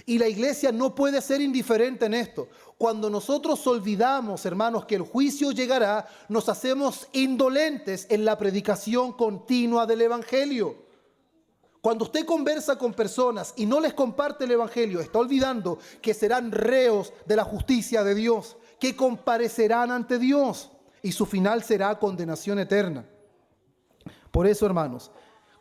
Y la iglesia no puede ser indiferente en esto. Cuando nosotros olvidamos, hermanos, que el juicio llegará, nos hacemos indolentes en la predicación continua del Evangelio. Cuando usted conversa con personas y no les comparte el Evangelio, está olvidando que serán reos de la justicia de Dios, que comparecerán ante Dios y su final será condenación eterna. Por eso, hermanos,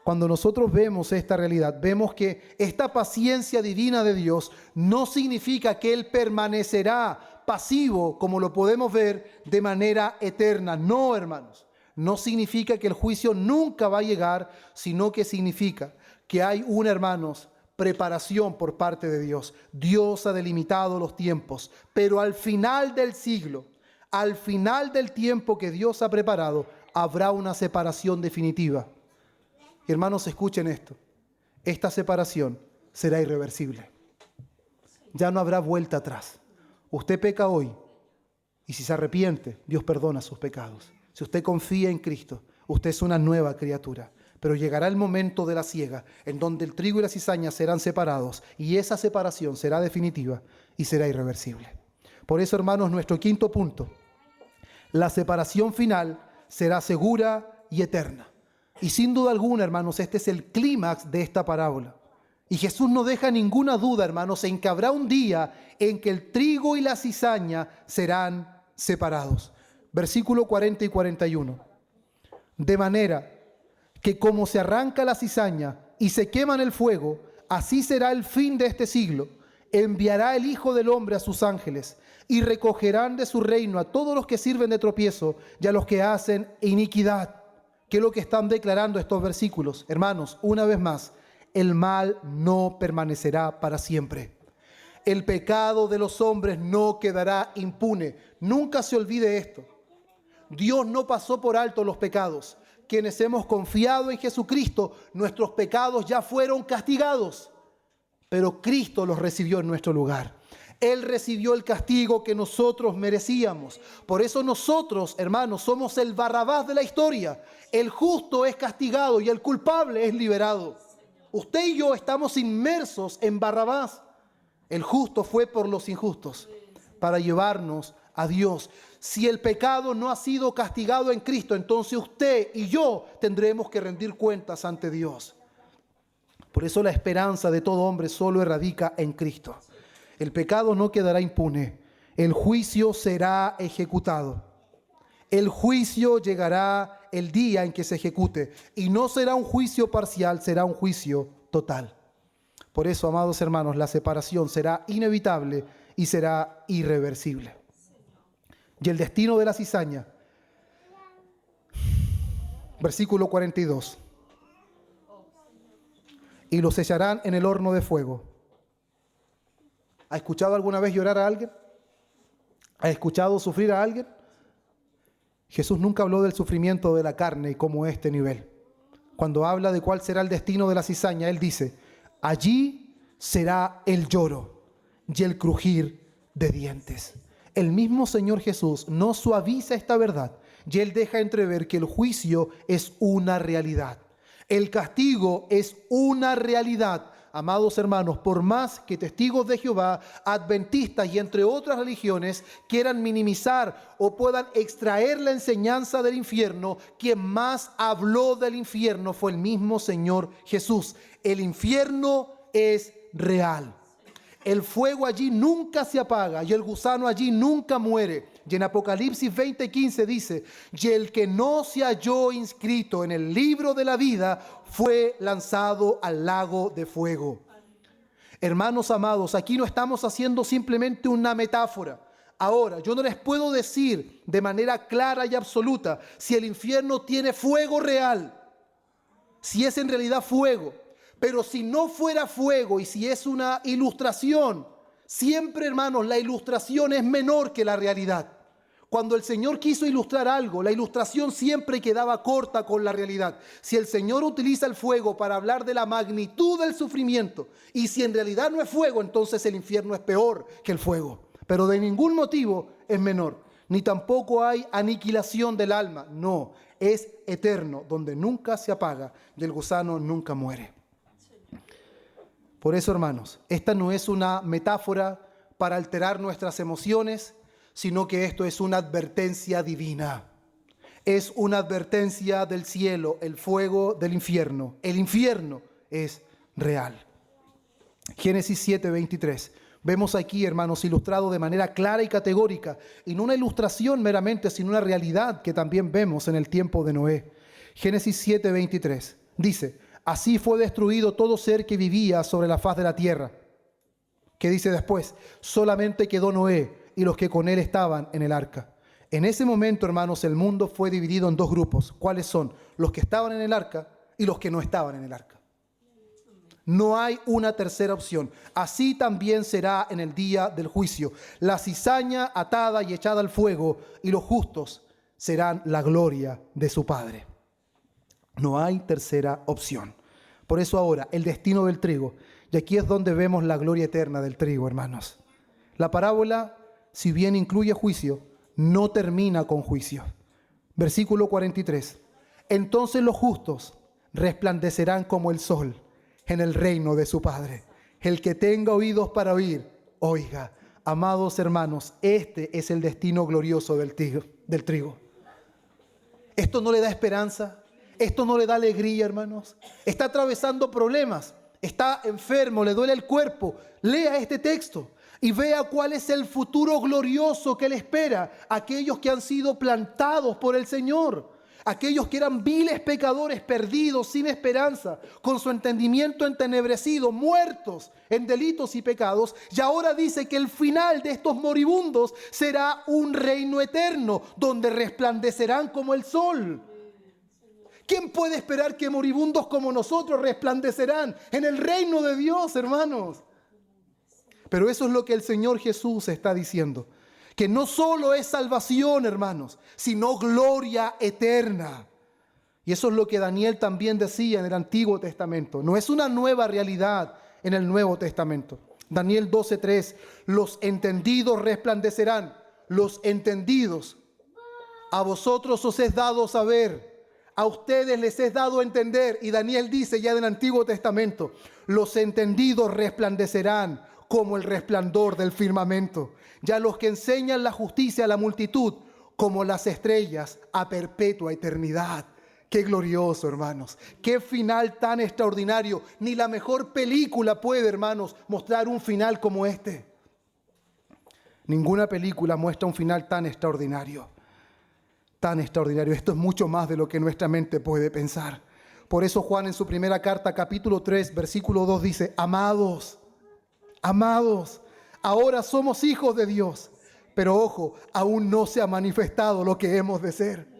cuando nosotros vemos esta realidad, vemos que esta paciencia divina de Dios no significa que Él permanecerá pasivo, como lo podemos ver, de manera eterna. No, hermanos, no significa que el juicio nunca va a llegar, sino que significa que hay una, hermanos, preparación por parte de Dios. Dios ha delimitado los tiempos, pero al final del siglo, al final del tiempo que Dios ha preparado, habrá una separación definitiva. Hermanos, escuchen esto. Esta separación será irreversible. Ya no habrá vuelta atrás. Usted peca hoy y si se arrepiente, Dios perdona sus pecados. Si usted confía en Cristo, usted es una nueva criatura. Pero llegará el momento de la siega en donde el trigo y la cizaña serán separados y esa separación será definitiva y será irreversible. Por eso, hermanos, nuestro quinto punto: la separación final será segura y eterna. Y sin duda alguna, hermanos, este es el clímax de esta parábola. Y Jesús no deja ninguna duda, hermanos, en que habrá un día en que el trigo y la cizaña serán separados. Versículo 40 y 41. De manera que como se arranca la cizaña y se quema en el fuego, así será el fin de este siglo. Enviará el Hijo del Hombre a sus ángeles y recogerán de su reino a todos los que sirven de tropiezo y a los que hacen iniquidad. ¿Qué es lo que están declarando estos versículos? Hermanos, una vez más, el mal no permanecerá para siempre. El pecado de los hombres no quedará impune. Nunca se olvide esto. Dios no pasó por alto los pecados. Quienes hemos confiado en Jesucristo, nuestros pecados ya fueron castigados, pero Cristo los recibió en nuestro lugar. Él recibió el castigo que nosotros merecíamos. Por eso nosotros, hermanos, somos el Barrabás de la historia. El justo es castigado y el culpable es liberado. Usted y yo estamos inmersos en Barrabás. El justo fue por los injustos para llevarnos a Dios. Si el pecado no ha sido castigado en Cristo, entonces usted y yo tendremos que rendir cuentas ante Dios. Por eso la esperanza de todo hombre solo radica en Cristo. El pecado no quedará impune. El juicio será ejecutado. El juicio llegará el día en que se ejecute. Y no será un juicio parcial, será un juicio total. Por eso, amados hermanos, la separación será inevitable y será irreversible. Y el destino de la cizaña, versículo 42. Y los echarán en el horno de fuego. ¿Ha escuchado alguna vez llorar a alguien? ¿Ha escuchado sufrir a alguien? Jesús nunca habló del sufrimiento de la carne como este nivel. Cuando habla de cuál será el destino de la cizaña, Él dice, allí será el lloro y el crujir de dientes. El mismo Señor Jesús no suaviza esta verdad y Él deja entrever que el juicio es una realidad. El castigo es una realidad. Amados hermanos, por más que testigos de Jehová, adventistas y entre otras religiones quieran minimizar o puedan extraer la enseñanza del infierno, quien más habló del infierno fue el mismo Señor Jesús. El infierno es real. El fuego allí nunca se apaga y el gusano allí nunca muere. Y en Apocalipsis 20:15 dice, y el que no se halló inscrito en el libro de la vida fue lanzado al lago de fuego. Hermanos amados, aquí no estamos haciendo simplemente una metáfora. Ahora, yo no les puedo decir de manera clara y absoluta si el infierno tiene fuego real, si es en realidad fuego. Pero si no fuera fuego y si es una ilustración, siempre, hermanos, la ilustración es menor que la realidad. Cuando el Señor quiso ilustrar algo, la ilustración siempre quedaba corta con la realidad. Si el Señor utiliza el fuego para hablar de la magnitud del sufrimiento, y si en realidad no es fuego, entonces el infierno es peor que el fuego. Pero de ningún motivo es menor. Ni tampoco hay aniquilación del alma. No, es eterno, donde nunca se apaga y el gusano nunca muere. Por eso, hermanos, esta no es una metáfora para alterar nuestras emociones, sino que esto es una advertencia divina. Es una advertencia del cielo, el fuego del infierno. El infierno es real. Génesis 7:23. Vemos aquí, hermanos, ilustrado de manera clara y categórica, y no una ilustración meramente, sino una realidad que también vemos en el tiempo de Noé. Génesis 7:23 dice, así fue destruido todo ser que vivía sobre la faz de la tierra. ¿Qué dice después? Solamente quedó Noé y los que con él estaban en el arca. En ese momento, hermanos, el mundo fue dividido en dos grupos. ¿Cuáles son? Los que estaban en el arca y los que no estaban en el arca. No hay una tercera opción. Así también será en el día del juicio. La cizaña atada y echada al fuego, y los justos serán la gloria de su Padre. No hay tercera opción. Por eso ahora, el destino del trigo. Y aquí es donde vemos la gloria eterna del trigo, hermanos. La parábola, si bien incluye juicio, no termina con juicio. Versículo 43. Entonces los justos resplandecerán como el sol en el reino de su Padre. El que tenga oídos para oír, oiga. Amados hermanos, este es el destino glorioso del trigo. ¿Esto no le da esperanza? ¿Esto no le da alegría, hermanos? Está atravesando problemas, está enfermo, le duele el cuerpo. Lea este texto y vea cuál es el futuro glorioso que le espera a aquellos que han sido plantados por el Señor. Aquellos que eran viles pecadores perdidos, sin esperanza, con su entendimiento entenebrecido, muertos en delitos y pecados. Y ahora dice que el final de estos moribundos será un reino eterno, donde resplandecerán como el sol. ¿Quién puede esperar que moribundos como nosotros resplandecerán en el reino de Dios, hermanos? Pero eso es lo que el Señor Jesús está diciendo. Que no solo es salvación, hermanos, sino gloria eterna. Y eso es lo que Daniel también decía en el Antiguo Testamento. No es una nueva realidad en el Nuevo Testamento. Daniel 12:3, los entendidos resplandecerán. Los entendidos. A vosotros os es dado saber, a ustedes les es dado entender. Y Daniel dice ya en el Antiguo Testamento, los entendidos resplandecerán como el resplandor del firmamento. Ya los que enseñan la justicia a la multitud, como las estrellas a perpetua eternidad. Qué glorioso, hermanos. Qué final tan extraordinario. Ni la mejor película puede, hermanos, mostrar un final como este. Ninguna película muestra un final tan extraordinario. Tan extraordinario. Esto es mucho más de lo que nuestra mente puede pensar. Por eso Juan en su primera carta, capítulo 3, versículo 2 dice, amados, ahora somos hijos de Dios. Pero ojo, aún no se ha manifestado lo que hemos de ser.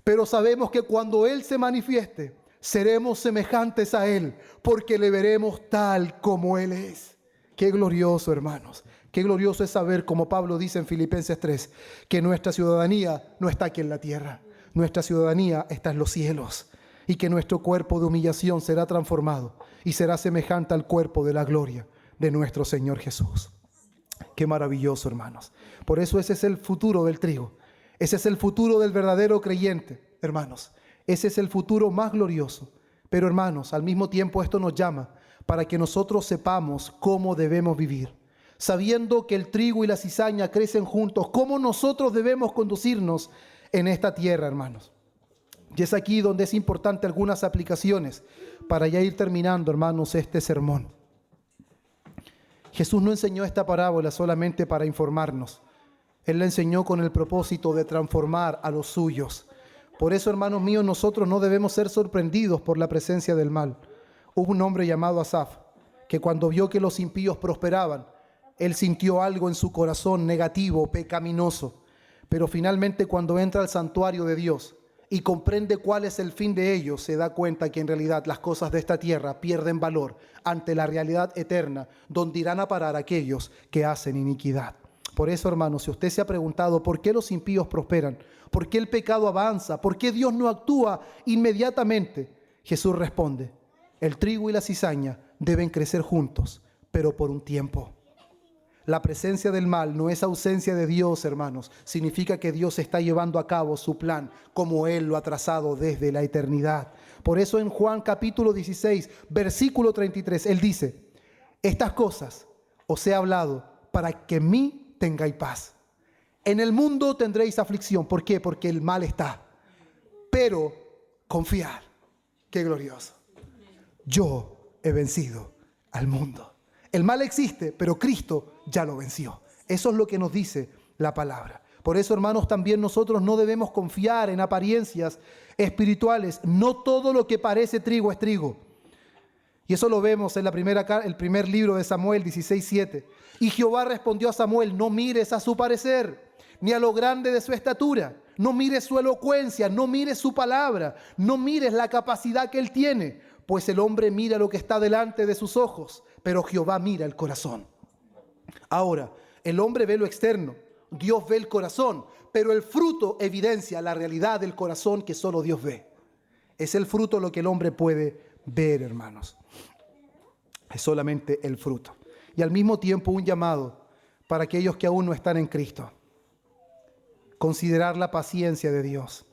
Pero sabemos que cuando Él se manifieste, seremos semejantes a Él, porque le veremos tal como Él es. Qué glorioso, hermanos. Qué glorioso es saber, como Pablo dice en Filipenses 3, que nuestra ciudadanía no está aquí en la tierra. Nuestra ciudadanía está en los cielos. Y que nuestro cuerpo de humillación será transformado y será semejante al cuerpo de la gloria de nuestro Señor Jesús. Qué maravilloso, hermanos. Por eso ese es el futuro del trigo. Ese es el futuro del verdadero creyente, hermanos. Ese es el futuro más glorioso. Pero, hermanos, al mismo tiempo esto nos llama para que nosotros sepamos cómo debemos vivir. Sabiendo que el trigo y la cizaña crecen juntos, cómo nosotros debemos conducirnos en esta tierra, hermanos. Y es aquí donde es importante algunas aplicaciones para ya ir terminando, hermanos, este sermón. Jesús no enseñó esta parábola solamente para informarnos. Él la enseñó con el propósito de transformar a los suyos. Por eso, hermanos míos, nosotros no debemos ser sorprendidos por la presencia del mal. Hubo un hombre llamado Asaf, que cuando vio que los impíos prosperaban, él sintió algo en su corazón negativo, pecaminoso. Pero finalmente cuando entra al santuario de Dios y comprende cuál es el fin de ellos, se da cuenta que en realidad las cosas de esta tierra pierden valor ante la realidad eterna, donde irán a parar aquellos que hacen iniquidad. Por eso, hermanos, si usted se ha preguntado por qué los impíos prosperan, por qué el pecado avanza, por qué Dios no actúa inmediatamente, Jesús responde, el trigo y la cizaña deben crecer juntos, pero por un tiempo. La presencia del mal no es ausencia de Dios, hermanos. Significa que Dios está llevando a cabo su plan como Él lo ha trazado desde la eternidad. Por eso en Juan capítulo 16, versículo 33, Él dice, estas cosas os he hablado para que en mí tengáis paz. En el mundo tendréis aflicción. ¿Por qué? Porque el mal está. Pero confiad. Qué glorioso. Yo he vencido al mundo. El mal existe, pero Cristo ya lo venció. Eso es lo que nos dice la palabra. Por eso, hermanos, también nosotros no debemos confiar en apariencias espirituales. No todo lo que parece trigo es trigo. Y eso lo vemos en el primer libro de Samuel 16:7. Y Jehová respondió a Samuel, no mires a su parecer, ni a lo grande de su estatura. No mires su elocuencia, no mires su palabra, no mires la capacidad que él tiene. Pues el hombre mira lo que está delante de sus ojos, pero Jehová mira el corazón. Ahora, el hombre ve lo externo, Dios ve el corazón, pero el fruto evidencia la realidad del corazón que solo Dios ve. Es el fruto lo que el hombre puede ver, hermanos. Es solamente el fruto. Y al mismo tiempo un llamado para aquellos que aún no están en Cristo. Considerar la paciencia de Dios.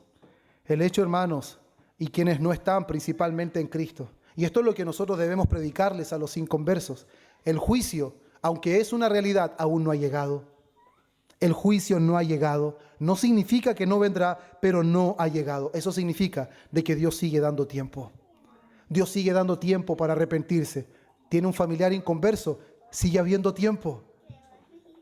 El hecho, hermanos, y quienes no están principalmente en Cristo. Y esto es lo que nosotros debemos predicarles a los inconversos. El juicio, aunque es una realidad, aún no ha llegado. El juicio no ha llegado. No significa que no vendrá, pero no ha llegado. Eso significa de que Dios sigue dando tiempo. Dios sigue dando tiempo para arrepentirse. Tiene un familiar inconverso, sigue habiendo tiempo.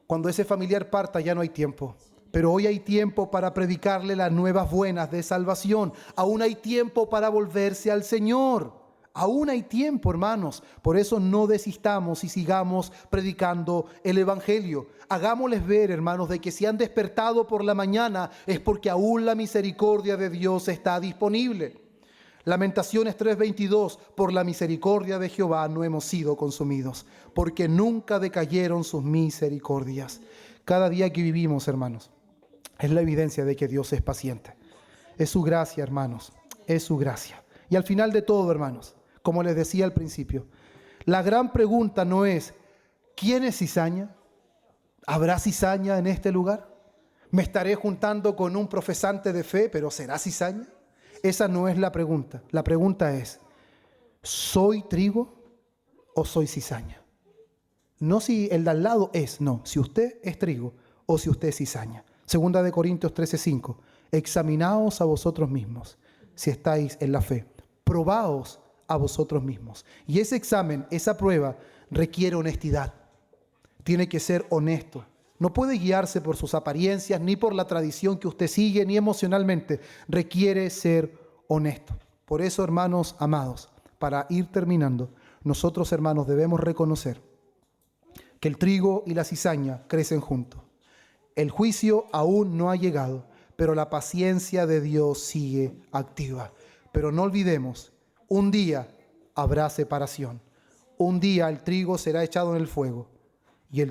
Cuando ese familiar parta ya no hay tiempo. Pero hoy hay tiempo para predicarle las nuevas buenas de salvación. Aún hay tiempo para volverse al Señor. Aún hay tiempo, hermanos. Por eso no desistamos y sigamos predicando el Evangelio. Hagámosles ver, hermanos, de que si han despertado por la mañana es porque aún la misericordia de Dios está disponible. Lamentaciones 3:22, por la misericordia de Jehová no hemos sido consumidos, porque nunca decayeron sus misericordias. Cada día que vivimos, hermanos, es la evidencia de que Dios es paciente. Es su gracia, hermanos, es su gracia. Y al final de todo, hermanos, como les decía al principio, la gran pregunta no es, ¿quién es cizaña? ¿Habrá cizaña en este lugar? ¿Me estaré juntando con un profesante de fe, pero será cizaña? Esa no es la pregunta. La pregunta es, ¿soy trigo o soy cizaña? No si el de al lado es, no, si usted es trigo o si usted es cizaña. Segunda de Corintios 13:5, examinaos a vosotros mismos si estáis en la fe. Probaos a vosotros mismos. Y ese examen, esa prueba, requiere honestidad. Tiene que ser honesto. No puede guiarse por sus apariencias, ni por la tradición que usted sigue, ni emocionalmente. Requiere ser honesto. Por eso, hermanos amados, para ir terminando, nosotros, hermanos, debemos reconocer que el trigo y la cizaña crecen juntos. El juicio aún no ha llegado, pero la paciencia de Dios sigue activa. Pero no olvidemos, un día habrá separación. Un día el trigo será echado en el fuego y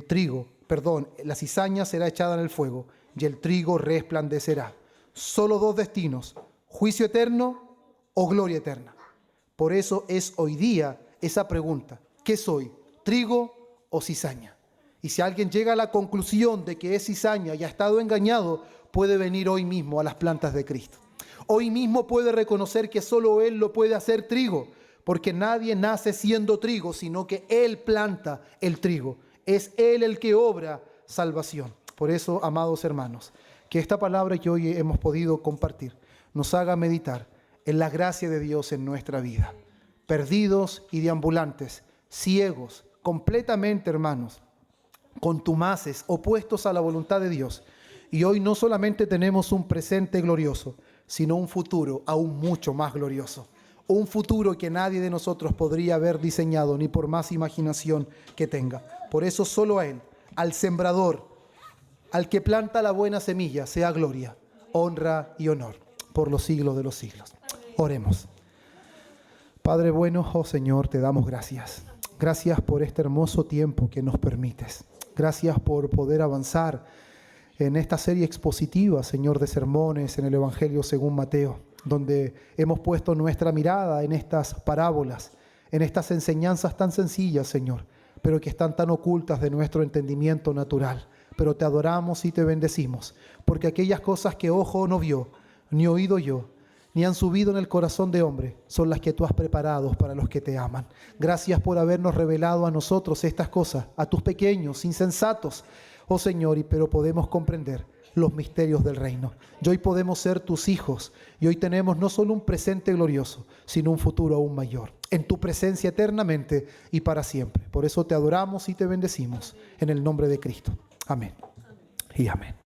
la cizaña será echada en el fuego y el trigo resplandecerá. Solo dos destinos, juicio eterno o gloria eterna. Por eso es hoy día esa pregunta, ¿qué soy? ¿Trigo o cizaña? Y si alguien llega a la conclusión de que es cizaña y ha estado engañado, puede venir hoy mismo a las plantas de Cristo. Hoy mismo puede reconocer que solo Él lo puede hacer trigo, porque nadie nace siendo trigo, sino que Él planta el trigo. Es Él el que obra salvación. Por eso, amados hermanos, que esta palabra que hoy hemos podido compartir nos haga meditar en la gracia de Dios en nuestra vida. Perdidos y deambulantes, ciegos, completamente, hermanos, contumaces, opuestos a la voluntad de Dios. Y hoy no solamente tenemos un presente glorioso, sino un futuro aún mucho más glorioso. Un futuro que nadie de nosotros podría haber diseñado, ni por más imaginación que tenga. Por eso solo a Él, al sembrador, al que planta la buena semilla, sea gloria, honra y honor por los siglos de los siglos. Oremos. Padre bueno, oh Señor, te damos gracias. Gracias por este hermoso tiempo que nos permites. Gracias por poder avanzar en esta serie expositiva, Señor, de sermones en el Evangelio según Mateo, donde hemos puesto nuestra mirada en estas parábolas, en estas enseñanzas tan sencillas, Señor, pero que están tan ocultas de nuestro entendimiento natural. Pero te adoramos y te bendecimos, porque aquellas cosas que ojo no vio, ni oído yo, ni han subido en el corazón de hombre, son las que tú has preparado para los que te aman. Gracias por habernos revelado a nosotros estas cosas, a tus pequeños, insensatos, oh Señor, pero podemos comprender los misterios del reino. Y hoy podemos ser tus hijos, y hoy tenemos no solo un presente glorioso, sino un futuro aún mayor, en tu presencia eternamente y para siempre. Por eso te adoramos y te bendecimos, en el nombre de Cristo. Amén y amén.